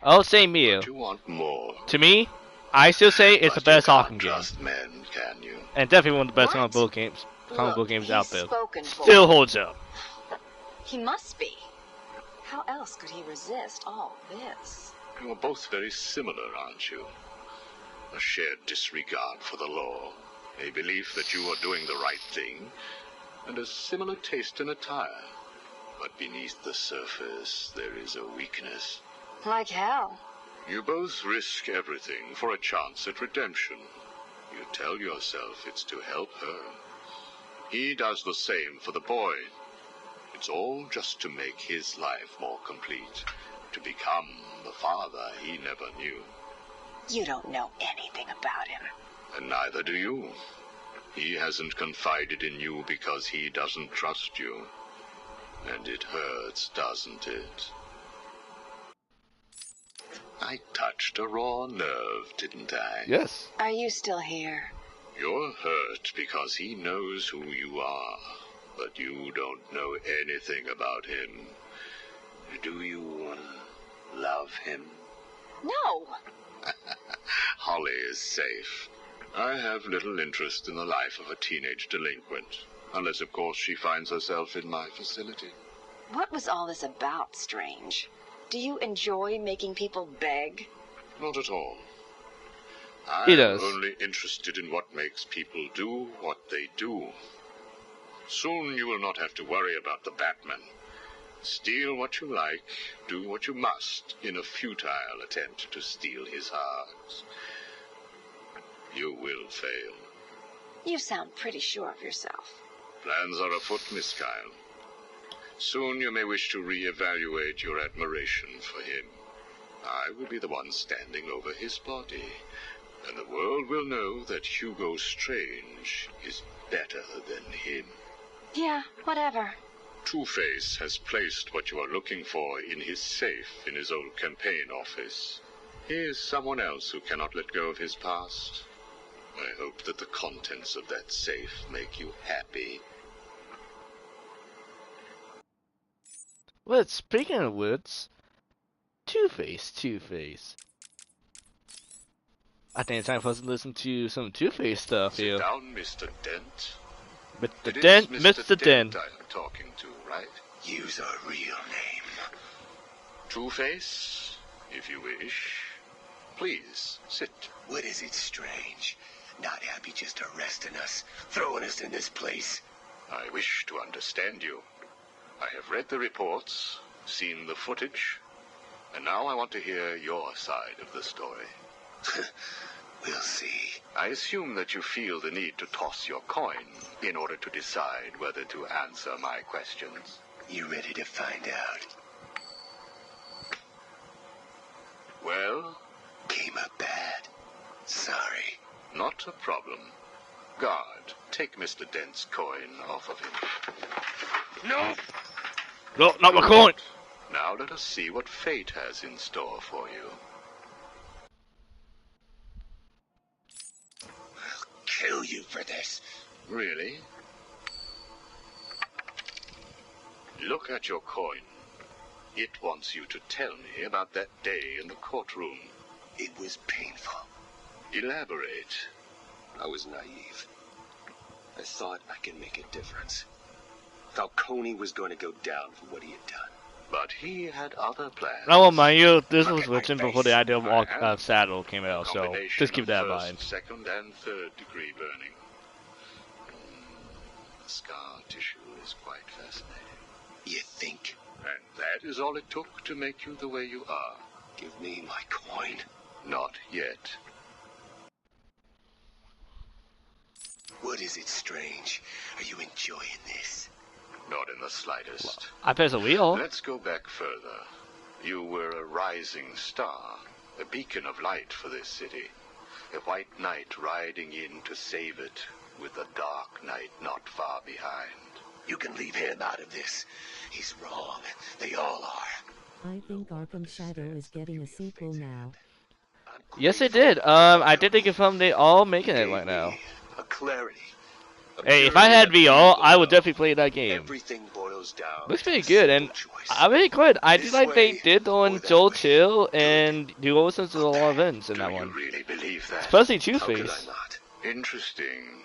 Oh, same here. You want more? To me, I still say it's the best Arkham game. Trust men, can you? And definitely one of the best comic book games out there. Spoken for. Still holds up. He must be. How else could he resist all this? You are both very similar, aren't you? A shared disregard for the law, a belief that you are doing the right thing, and a similar taste in attire. But beneath the surface, there is a weakness. Like hell. You both risk everything for a chance at redemption. You tell yourself it's to help her. He does the same for the boy. It's all just to make his life more complete, to become the father he never knew. You don't know anything about him. And neither do you. He hasn't confided in you because he doesn't trust you. And it hurts, doesn't it? I touched a raw nerve, didn't I? Yes. Are you still here? You're hurt because he knows who you are, but you don't know anything about him. Do you love him? No! Holly is safe. I have little interest in the life of a teenage delinquent, unless, of course, she finds herself in my facility. What was all this about, Strange? Do you enjoy making people beg? Not at all. He I'm does. only interested in what makes people do what they do. Soon you will not have to worry about the Batman. Steal what you like, do what you must, in a futile attempt to steal his heart. You will fail. You sound pretty sure of yourself. Plans are afoot, Miss Kyle. Soon you may wish to re-evaluate your admiration for him. I will be the one standing over his body, and the world will know that Hugo Strange is better than him. Yeah, whatever. Two-Face has placed what you are looking for in his safe in his old campaign office. He is someone else who cannot let go of his past. I hope that the contents of that safe make you happy. Well, speaking of words, Two-Face. I think it's time for us to listen to some Two-Face stuff here. Sit down, Mr. Dent. Mr. Dent, Mr. Dent. I'm talking to, right? Use a real name. Two-Face, if you wish. Please, sit. What is it, Strange? Not happy just arresting us, throwing us in this place? I wish to understand you. I have read the reports, seen the footage, and now I want to hear your side of the story. We'll see. I assume that you feel the need to toss your coin in order to decide whether to answer my questions. You ready to find out? Well? Came up bad. Sorry. Not a problem. Guard, take Mr. Dent's coin off of him. No! No, not my coin! Now let us see what fate has in store for you. I'll kill you for this. Really? Look at your coin. It wants you to tell me about that day in the courtroom. It was painful. Elaborate. I was naive. I thought I could make a difference. Falcone was going to go down for what he had done. But he had other plans. Now, mind you, this was written before the idea of Saddle came out, so just keep that in mind. Second and third degree burning. The scar tissue is quite fascinating. You think? And that is all it took to make you the way you are. Give me my coin. Not yet. What is it, Strange? Are you enjoying this? Not in the slightest. I press a wheel. Let's go back further. You were a rising star, a beacon of light for this city. A white knight riding in to save it, with the dark knight not far behind. You can leave him out of this. He's wrong. They all are. I think Arkham Shadow is getting a sequel now. Yes, it did. I did think of they all making it right now. A clarity. Hey, if I had VR, I would definitely play that game. Everything boils down. Looks pretty good, and I really good. I do like they did on Joel Chill and the Olsen to a lot of events in that one. Do you really believe that? Especially Two-Face. Interesting.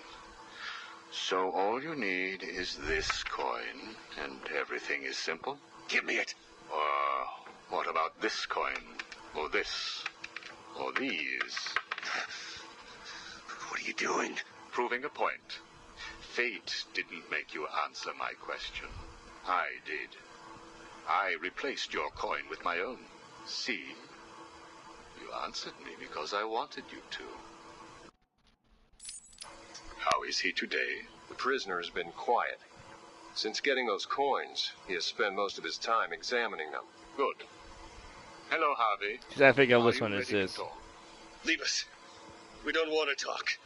So all you need is this coin, and everything is simple? Give me it. What about this coin? Or this? Or these? What are you doing? Proving a point. Fate didn't make you answer my question. I did. I replaced your coin with my own. See? You answered me because I wanted you to. How is he today? The prisoner has been quiet. Since getting those coins, he has spent most of his time examining them. Good. Hello, Harvey. I figure out which one this is. Leave us. We don't want to talk.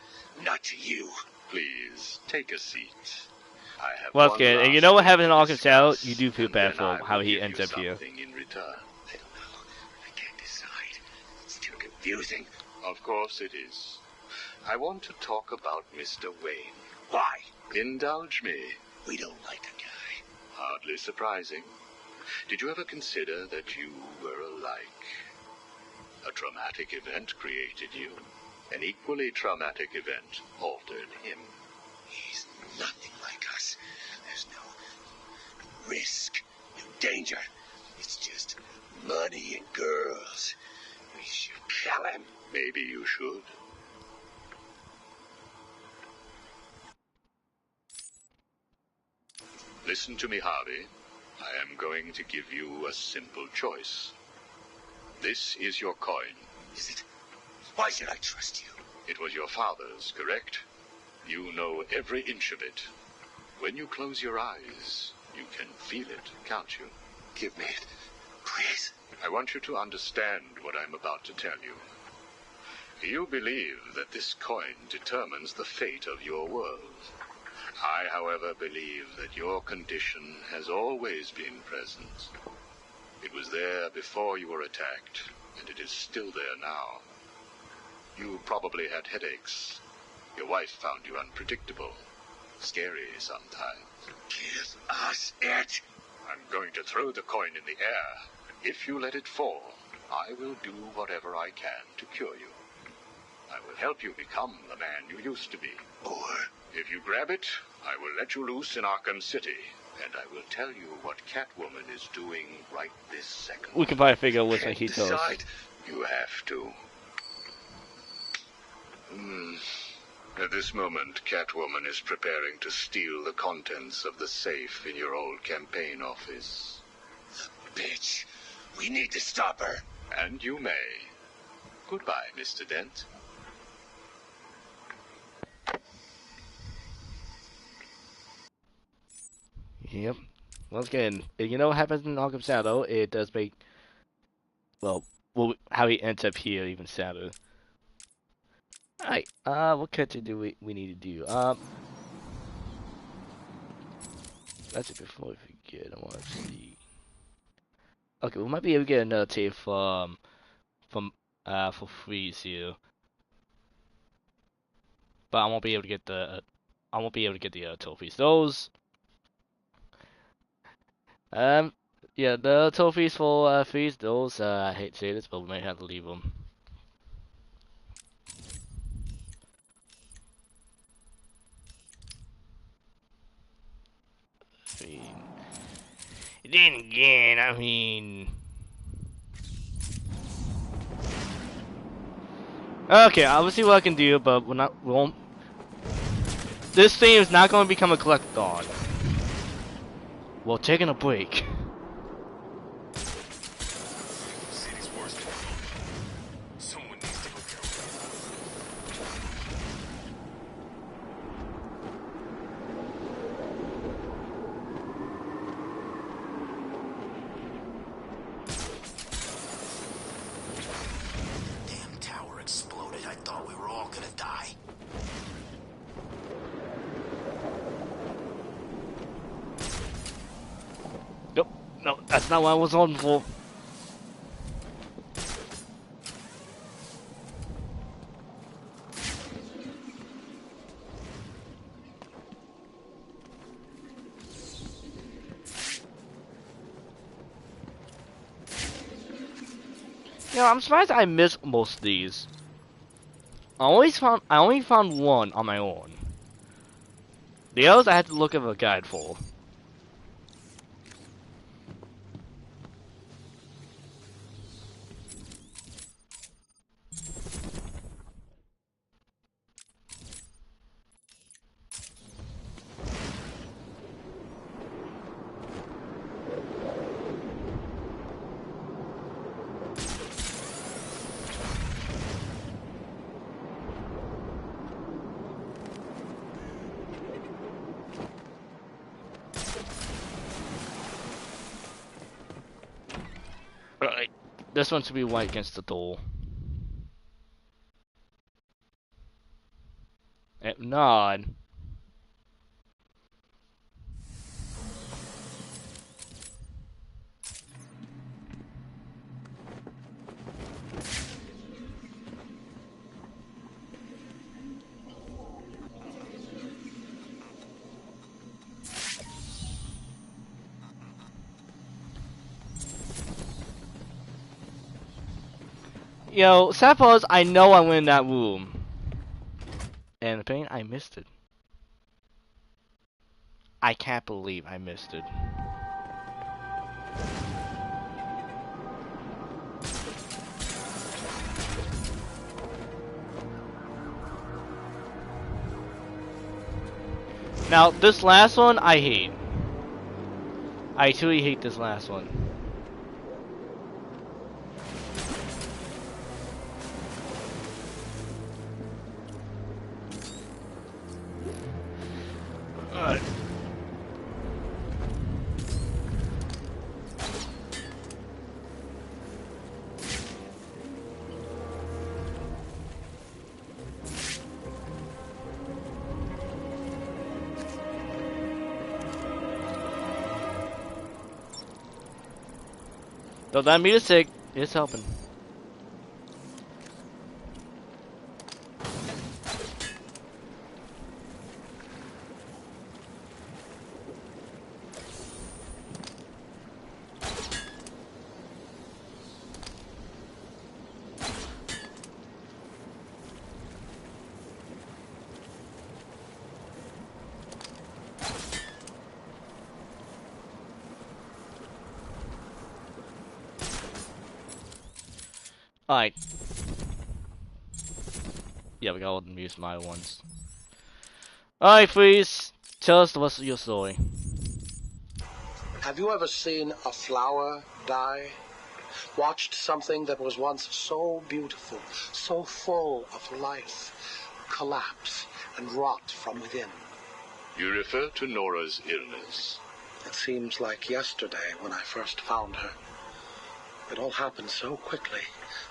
Not to you. Please, take a seat. I have Well, okay, and you know what happened in Arkham Shadow? You do feel bad for how he ends up here. In return. I don't know. I can't decide. It's too confusing. Of course it is. I want to talk about Mr. Wayne. Why? Indulge me. We don't like the guy. Hardly surprising. Did you ever consider that you were alike? A traumatic event created you. An equally traumatic event altered him. He's nothing like us. There's no risk, no danger. It's just money and girls. We should kill him. Maybe you should. Listen to me, Harvey. I am going to give you a simple choice. This is your coin. Is it? Why should I trust you? It was your father's, correct? You know every inch of it. When you close your eyes, you can feel it, can't you? Give me it, please. I want you to understand what I'm about to tell you. You believe that this coin determines the fate of your world. I, however, believe that your condition has always been present. It was there before you were attacked, and it is still there now. You probably had headaches. Your wife found you unpredictable, scary sometimes. Give us it. I'm going to throw the coin in the air. If you let it fall, I will do whatever I can to cure you. I will help you become the man you used to be. Or if you grab it, I will let you loose in Arkham City, and I will tell you what Catwoman is doing right this second. We can probably figure out which one he tells. You have to. At this moment, Catwoman is preparing to steal the contents of the safe in your old campaign office. Bitch, we need to stop her. And you may. Goodbye, Mr. Dent. Yep. Once again, you know what happens in Arkham Shadow? It does make, well, how he ends up here even sadder. Alright, what cutscene do we need to do? That's it before we get? I want to see. Okay, we might be able to get another tape for Freeze here, but I won't be able to get the trophies. Those yeah, the trophies for Freeze. Those I hate to say this, but we might have to leave them. Then again, I mean, okay, I'll see what I can do, but we won't. This thing is not going to become a collectathon. We're taking a break. No, that's not what I was on for. You know, I'm surprised I missed most of these. I only found one on my own. The others I had to look at a guide for. Right, this one should be white against the door. If not, yo, suppose I know I went in that room. And the pain, I missed it. I can't believe I missed it. Now, this last one, I hate. I truly hate this last one. Alright. Though that music is helping. Alright. Yeah, we got all the Muse Maya ones. Alright, Freeze. Tell us the rest of your story. Have you ever seen a flower die? Watched something that was once so beautiful, so full of life, collapse and rot from within? You refer to Nora's illness. It seems like yesterday when I first found her. It all happened so quickly.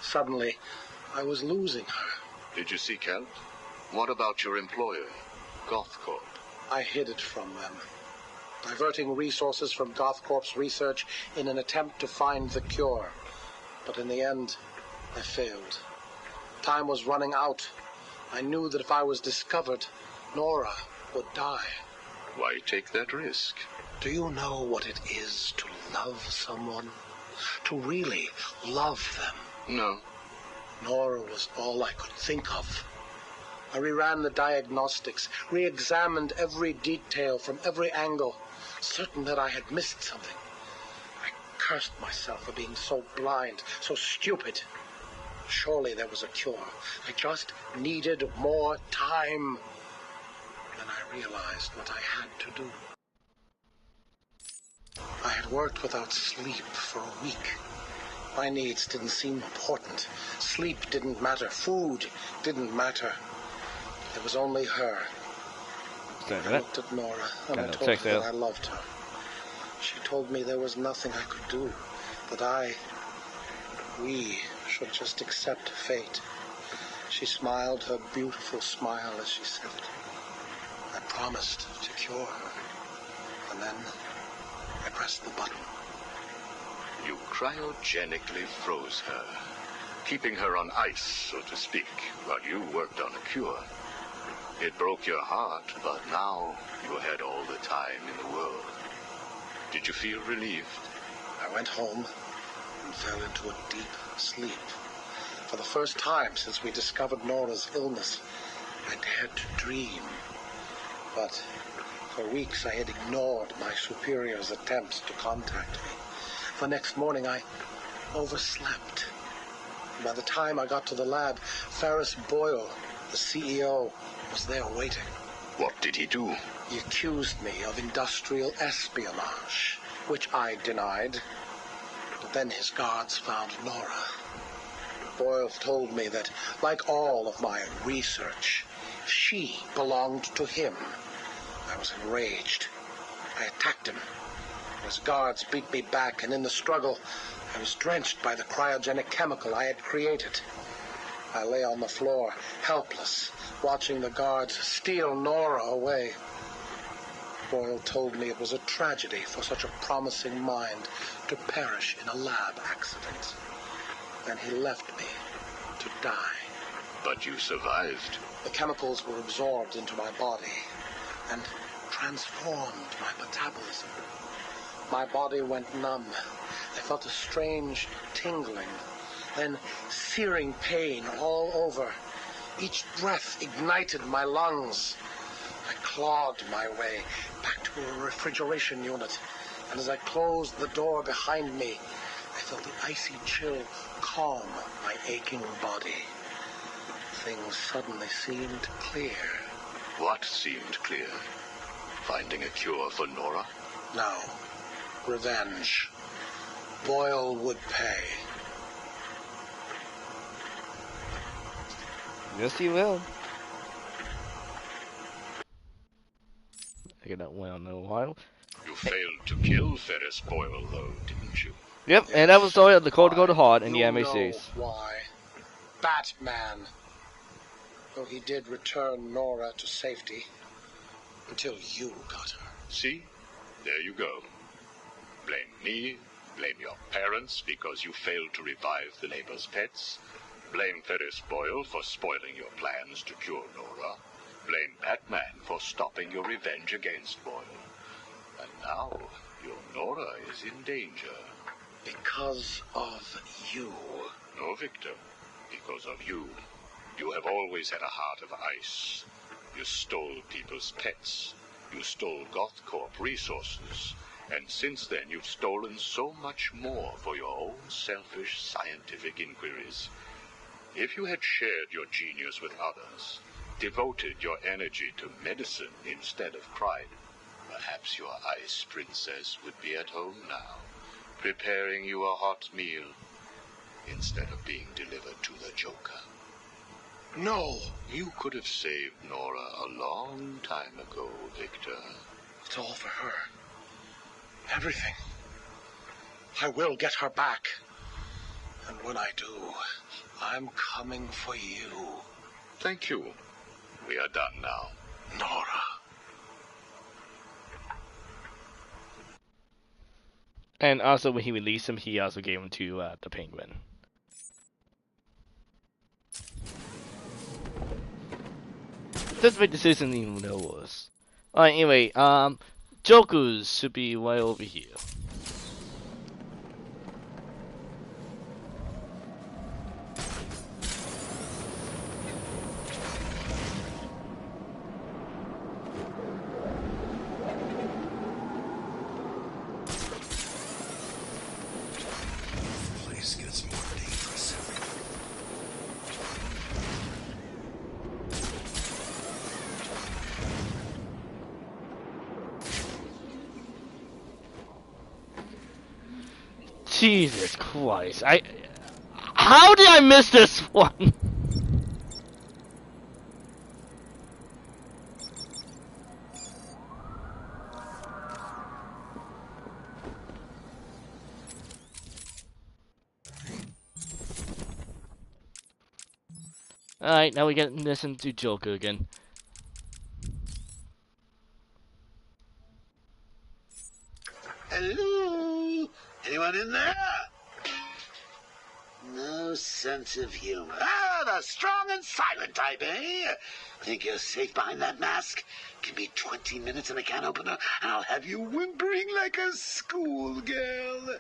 Suddenly, I was losing her. Did you seek help? What about your employer, Gothcorp? I hid it from them. diverting resources from GothCorp's research in an attempt to find the cure. But in the end, I failed. Time was running out. I knew that if I was discovered, Nora would die. Why take that risk? Do you know what it is to love someone? To really love them? No. Nora was all I could think of. I reran the diagnostics, re-examined every detail from every angle, certain that I had missed something. I cursed myself for being so blind, so stupid. Surely there was a cure. I just needed more time. Then I realized what I had to do. I had worked without sleep for a week. My needs didn't seem important. Sleep didn't matter. Food didn't matter. There was only her. I looked at Nora and I told her that I loved her. She told me there was nothing I could do, that we should just accept fate. She smiled her beautiful smile as she said it. I promised to cure her. And then I pressed the button. You cryogenically froze her, keeping her on ice, so to speak, while you worked on a cure. It broke your heart, but now you had all the time in the world. Did you feel relieved? I went home and fell into a deep sleep. For the first time since we discovered Nora's illness, I dared to dream. But for weeks I had ignored my superior's attempts to contact me. The next morning I overslept. By the time I got to the lab, Ferris Boyle, the CEO, was there waiting. What did he do? He accused me of industrial espionage, which I denied. But then his guards found Nora. Boyle told me that, like all of my research, she belonged to him. I was enraged. I attacked him. His guards beat me back, and in the struggle, I was drenched by the cryogenic chemical I had created. I lay on the floor, helpless, watching the guards steal Nora away. Boyle told me it was a tragedy for such a promising mind to perish in a lab accident. Then he left me to die. But you survived. The chemicals were absorbed into my body and transformed my metabolism. My body went numb. I felt a strange tingling, then searing pain all over. Each breath ignited my lungs. I clawed my way back to a refrigeration unit, and as I closed the door behind me, I felt the icy chill calm my aching body. Things suddenly seemed clear. What seemed clear? Finding a cure for Nora? No. Revenge. Boyle would pay. Yes, he will. I get that well in a while. You failed to kill Ferris Boyle, though, didn't you? Yep, and that was the story of the Code to Go to Heart in the MACs. Know why? Batman. Though he did return Nora to safety until you got her. See? There you go. Blame me, blame your parents because you failed to revive the neighbor's pets. Blame Ferris Boyle for spoiling your plans to cure Nora. Blame Batman for stopping your revenge against Boyle. And now, your Nora is in danger. Because of you. No, Victor. Because of you. You have always had a heart of ice. You stole people's pets. You stole GothCorp resources. And since then, you've stolen so much more for your own selfish scientific inquiries. If you had shared your genius with others, devoted your energy to medicine instead of crime, perhaps your ice princess would be at home now, preparing you a hot meal instead of being delivered to the Joker. No! You could have saved Nora a long time ago, Victor. It's all for her. Everything. I will get her back. And when I do, I'm coming for you. Thank you. We are done now. Nora. And also, when he released him, he also gave him to the Penguin. This big decision even know was. Alright, anyway, Joker's should be right over here. Place gets more dangerous. Jesus Christ! How did I miss this one? Alright, now we get to listen to Joker again. Hello? Anyone in there? No sense of humor. Ah, the strong and silent type, eh? Think you're safe behind that mask? Give me 20 minutes and a can opener, and I'll have you whimpering like a schoolgirl.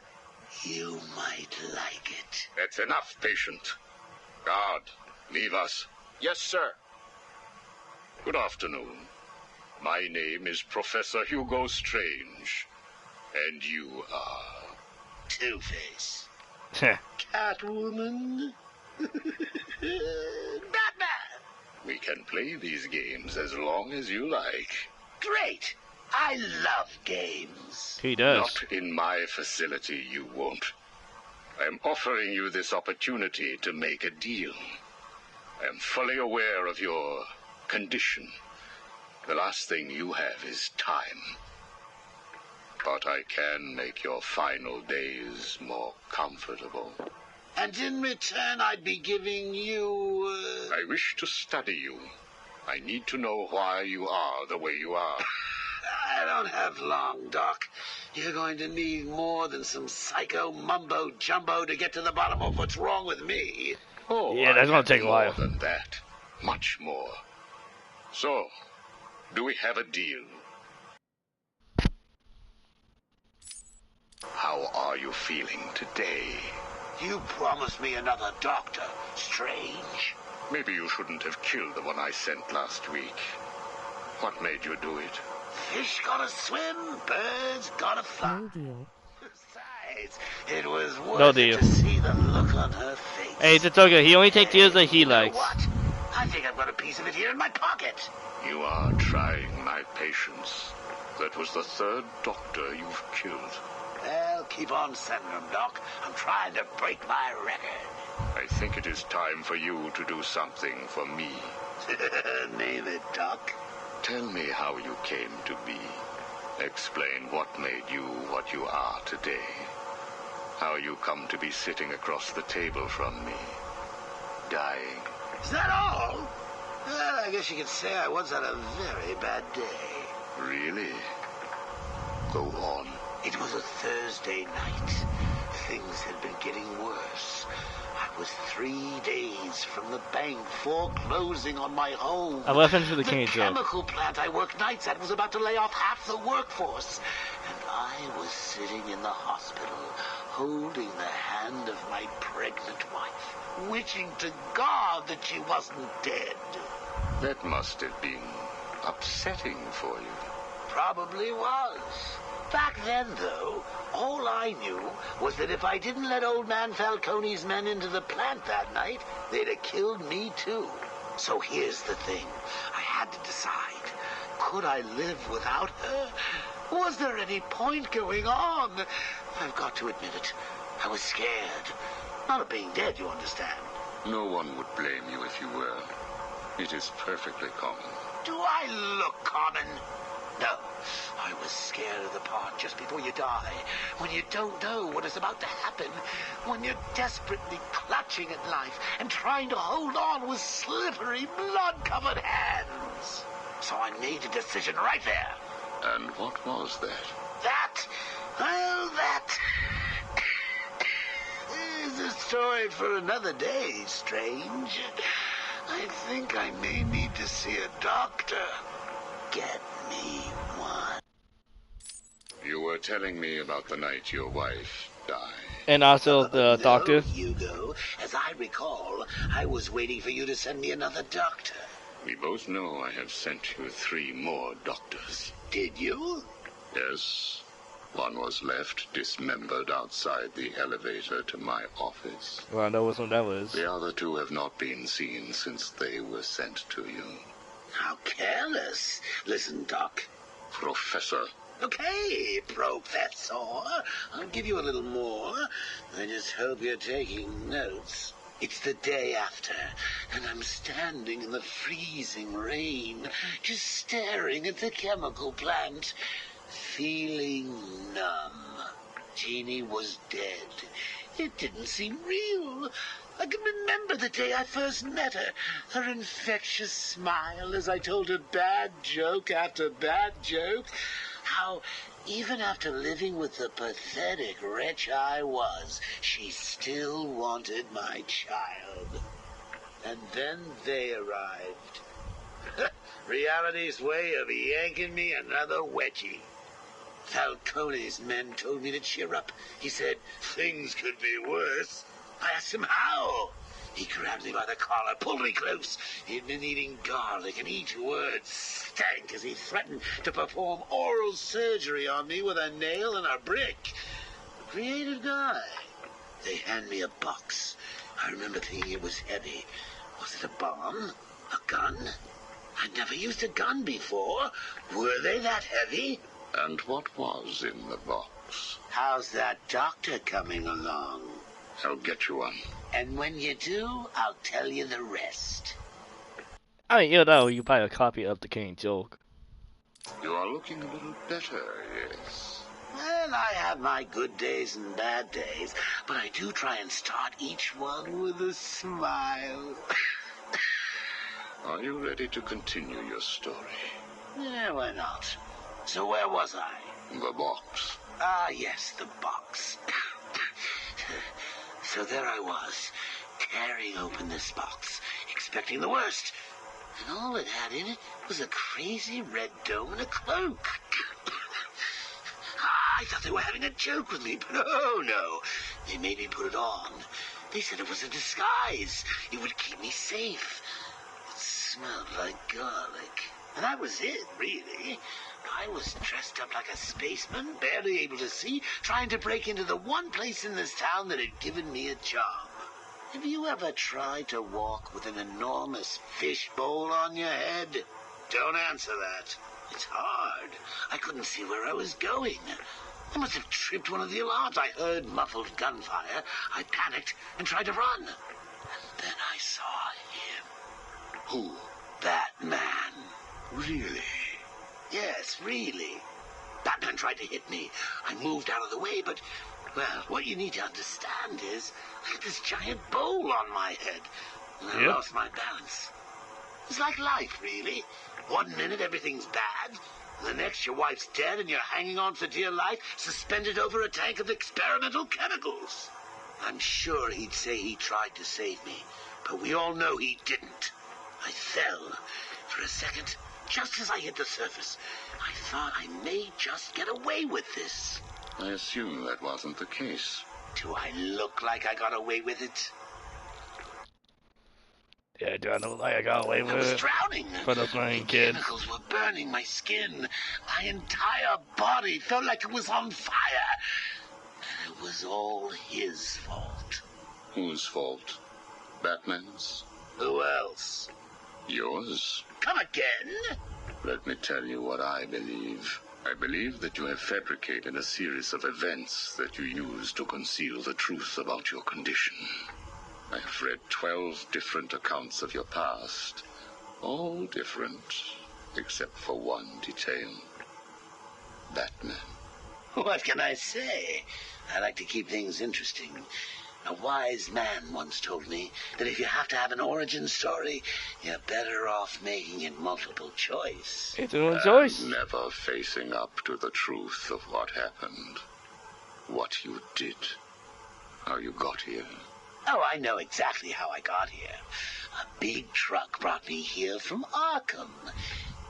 You might like it. That's enough, patient. Guard, leave us. Yes, sir. Good afternoon. My name is Professor Hugo Strange. And you are... Two-Face. Catwoman. Batman. We can play these games as long as you like. Great. I love games. He does. Not in my facility, you won't. I am offering you this opportunity to make a deal. I am fully aware of your condition. The last thing you have is time. But I can make your final days more comfortable. And in return, I'd be giving you... I wish to study you. I need to know why you are the way you are. I don't have long, Doc. You're going to need more than some psycho mumbo-jumbo to get to the bottom of what's wrong with me. Oh, yeah, that's gonna take a while. More than that. Much more. So, do we have a deal? How are you feeling today? You promised me another doctor, Strange. Maybe you shouldn't have killed the one I sent last week. What made you do it? Fish gotta swim, birds gotta fly. No deal. Besides, it was worth No it deal. to see the look on her face. Hey, it's okay. He only takes deals that he likes. What? I think I've got a piece of it here in my pocket. You are trying my patience. That was the third doctor you've killed. Well, keep on sending them, Doc. I'm trying to break my record. I think it is time for you to do something for me. Name it, Doc. Tell me how you came to be. Explain what made you what you are today. How you come to be sitting across the table from me. Dying. Is that all? Well, I guess you could say I once had a very bad day. Really? Go on. It was a Thursday night. Things had been getting worse. I was 3 days from the bank foreclosing on my home. I left him to the king The chemical plant I worked nights at was about to lay off half the workforce. And I was sitting in the hospital, holding the hand of my pregnant wife, wishing to God that she wasn't dead. That must have been upsetting for you. Probably was. Back then, though, all I knew was that if I didn't let old man Falcone's men into the plant that night, they'd have killed me too. So here's the thing. I had to decide. Could I live without her? Was there any point going on? I've got to admit it. I was scared. Not of being dead, you understand. No one would blame you if you were. It is perfectly common. Do I look common? No. I was scared of the part just before you die, when you don't know what is about to happen, when you're desperately clutching at life and trying to hold on with slippery, blood-covered hands. So I made a decision right there. And what was that? That? Well, that... story for another day, Strange. I think I may need to see a doctor. Get me one. You were telling me about the night your wife died. And also the doctor. Hugo. As I recall, I was waiting for you to send me another doctor. We both know I have sent you 3 more doctors. Did you? Yes. One was left dismembered outside the elevator to my office. Well, I know which one that was. The other 2 have not been seen since they were sent to you. How careless. Listen, Doc. Professor. Okay, Professor. I'll give you a little more. I just hope you're taking notes. It's the day after, and I'm standing in the freezing rain, just staring at the chemical plant, feeling numb. Jeannie was dead. It didn't seem real. I can remember the day I first met her. Her infectious smile as I told her bad joke after bad joke. How, even after living with the pathetic wretch I was, she still wanted my child. And then they arrived. Reality's way of yanking me another wedgie. Falcone's men told me to cheer up. He said, things could be worse. I asked him how. He grabbed me by the collar, pulled me close. He'd been eating garlic, and each word stank as he threatened to perform oral surgery on me with a nail and a brick. A creative guy. They hand me a box. I remember thinking it was heavy. Was it a bomb? A gun? I'd never used a gun before. Were they that heavy? And what was in the box? How's that doctor coming along? I'll get you one. And when you do, I'll tell you the rest. I mean, you know, you buy a copy of the King joke. You are looking a little better, yes. Well, I have my good days and bad days, but I do try and start each one with a smile. Are you ready to continue your story? Yeah, why not? So where was I? The box. Ah, yes, the box. So there I was, tearing open this box, expecting the worst. And all it had in it was a crazy red dome and a cloak. I thought they were having a joke with me, but oh no. They made me put it on. They said it was a disguise. It would keep me safe. It smelled like garlic. And that was it, really. I was dressed up like a spaceman, barely able to see, trying to break into the one place in this town that had given me a job. Have you ever tried to walk with an enormous fishbowl on your head? Don't answer that. It's hard. I couldn't see where I was going. I must have tripped one of the alarms. I heard muffled gunfire. I panicked and tried to run. And then I saw him. Who? Batman. Really? Yes, really. Batman tried to hit me. I moved out of the way, but, well, what you need to understand is I had this giant bowl on my head, and I lost my balance. It's like life, really. One minute everything's bad, and the next your wife's dead and you're hanging on for dear life, suspended over a tank of experimental chemicals. I'm sure he'd say he tried to save me, but we all know he didn't. I fell. For a second, just as I hit the surface, I thought I may just get away with this. I assume that wasn't the case. Do I look like I got away with it? Yeah, do I look like I got away with it? I was drowning. For the playing kids. Chemicals were burning my skin. My entire body felt like it was on fire. And it was all his fault. Whose fault? Batman's? Who else? Yours? Come again? Let me tell you what I believe. I believe that you have fabricated a series of events that you use to conceal the truth about your condition. I have read 12 different accounts of your past. All different, except for one detail. Batman. What can I say? I like to keep things interesting. A wise man once told me that if you have to have an origin story, you're better off making it multiple choice. It's an choice. Never facing up to the truth of what happened. What you did. How you got here. Oh, I know exactly how I got here. A big truck brought me here from Arkham.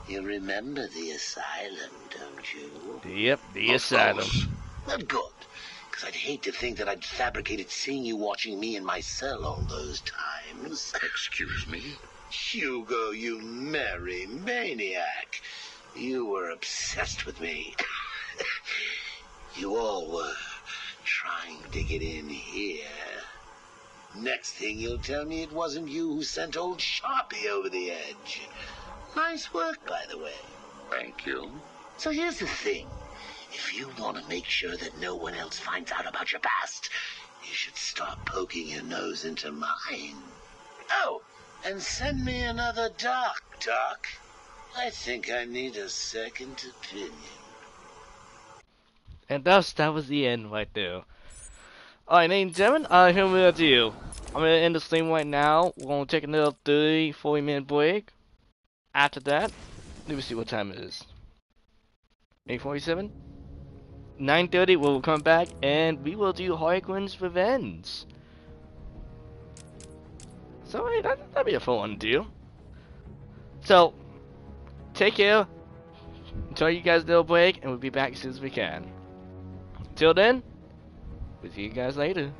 You remember the Asylum, don't you? Yep, the Asylum. Well, good. Because I'd hate to think that I'd fabricated seeing you watching me in my cell all those times. Excuse me? Hugo, you merry maniac. You were obsessed with me. You all were trying to get in here. Next thing you'll tell me it wasn't you who sent old Sharpie over the edge. Nice work, by the way. Thank you. So here's the thing. If you want to make sure that no one else finds out about your past, you should start poking your nose into mine. Oh, and send me another doc. I think I need a second opinion. And thus, that was the end right there. Alright, ladies and gentlemen, here we're gonna do. I'm gonna end the stream right now. We're gonna take another 40 minute break. After that, let me see what time it is. 8:47? 9:30, we'll come back and we will do Harley Quinn's Revenge. So, hey, that'd be a fun one to do. So, take care. Enjoy you guys' little break, and we'll be back as soon as we can. Till then, we'll see you guys later.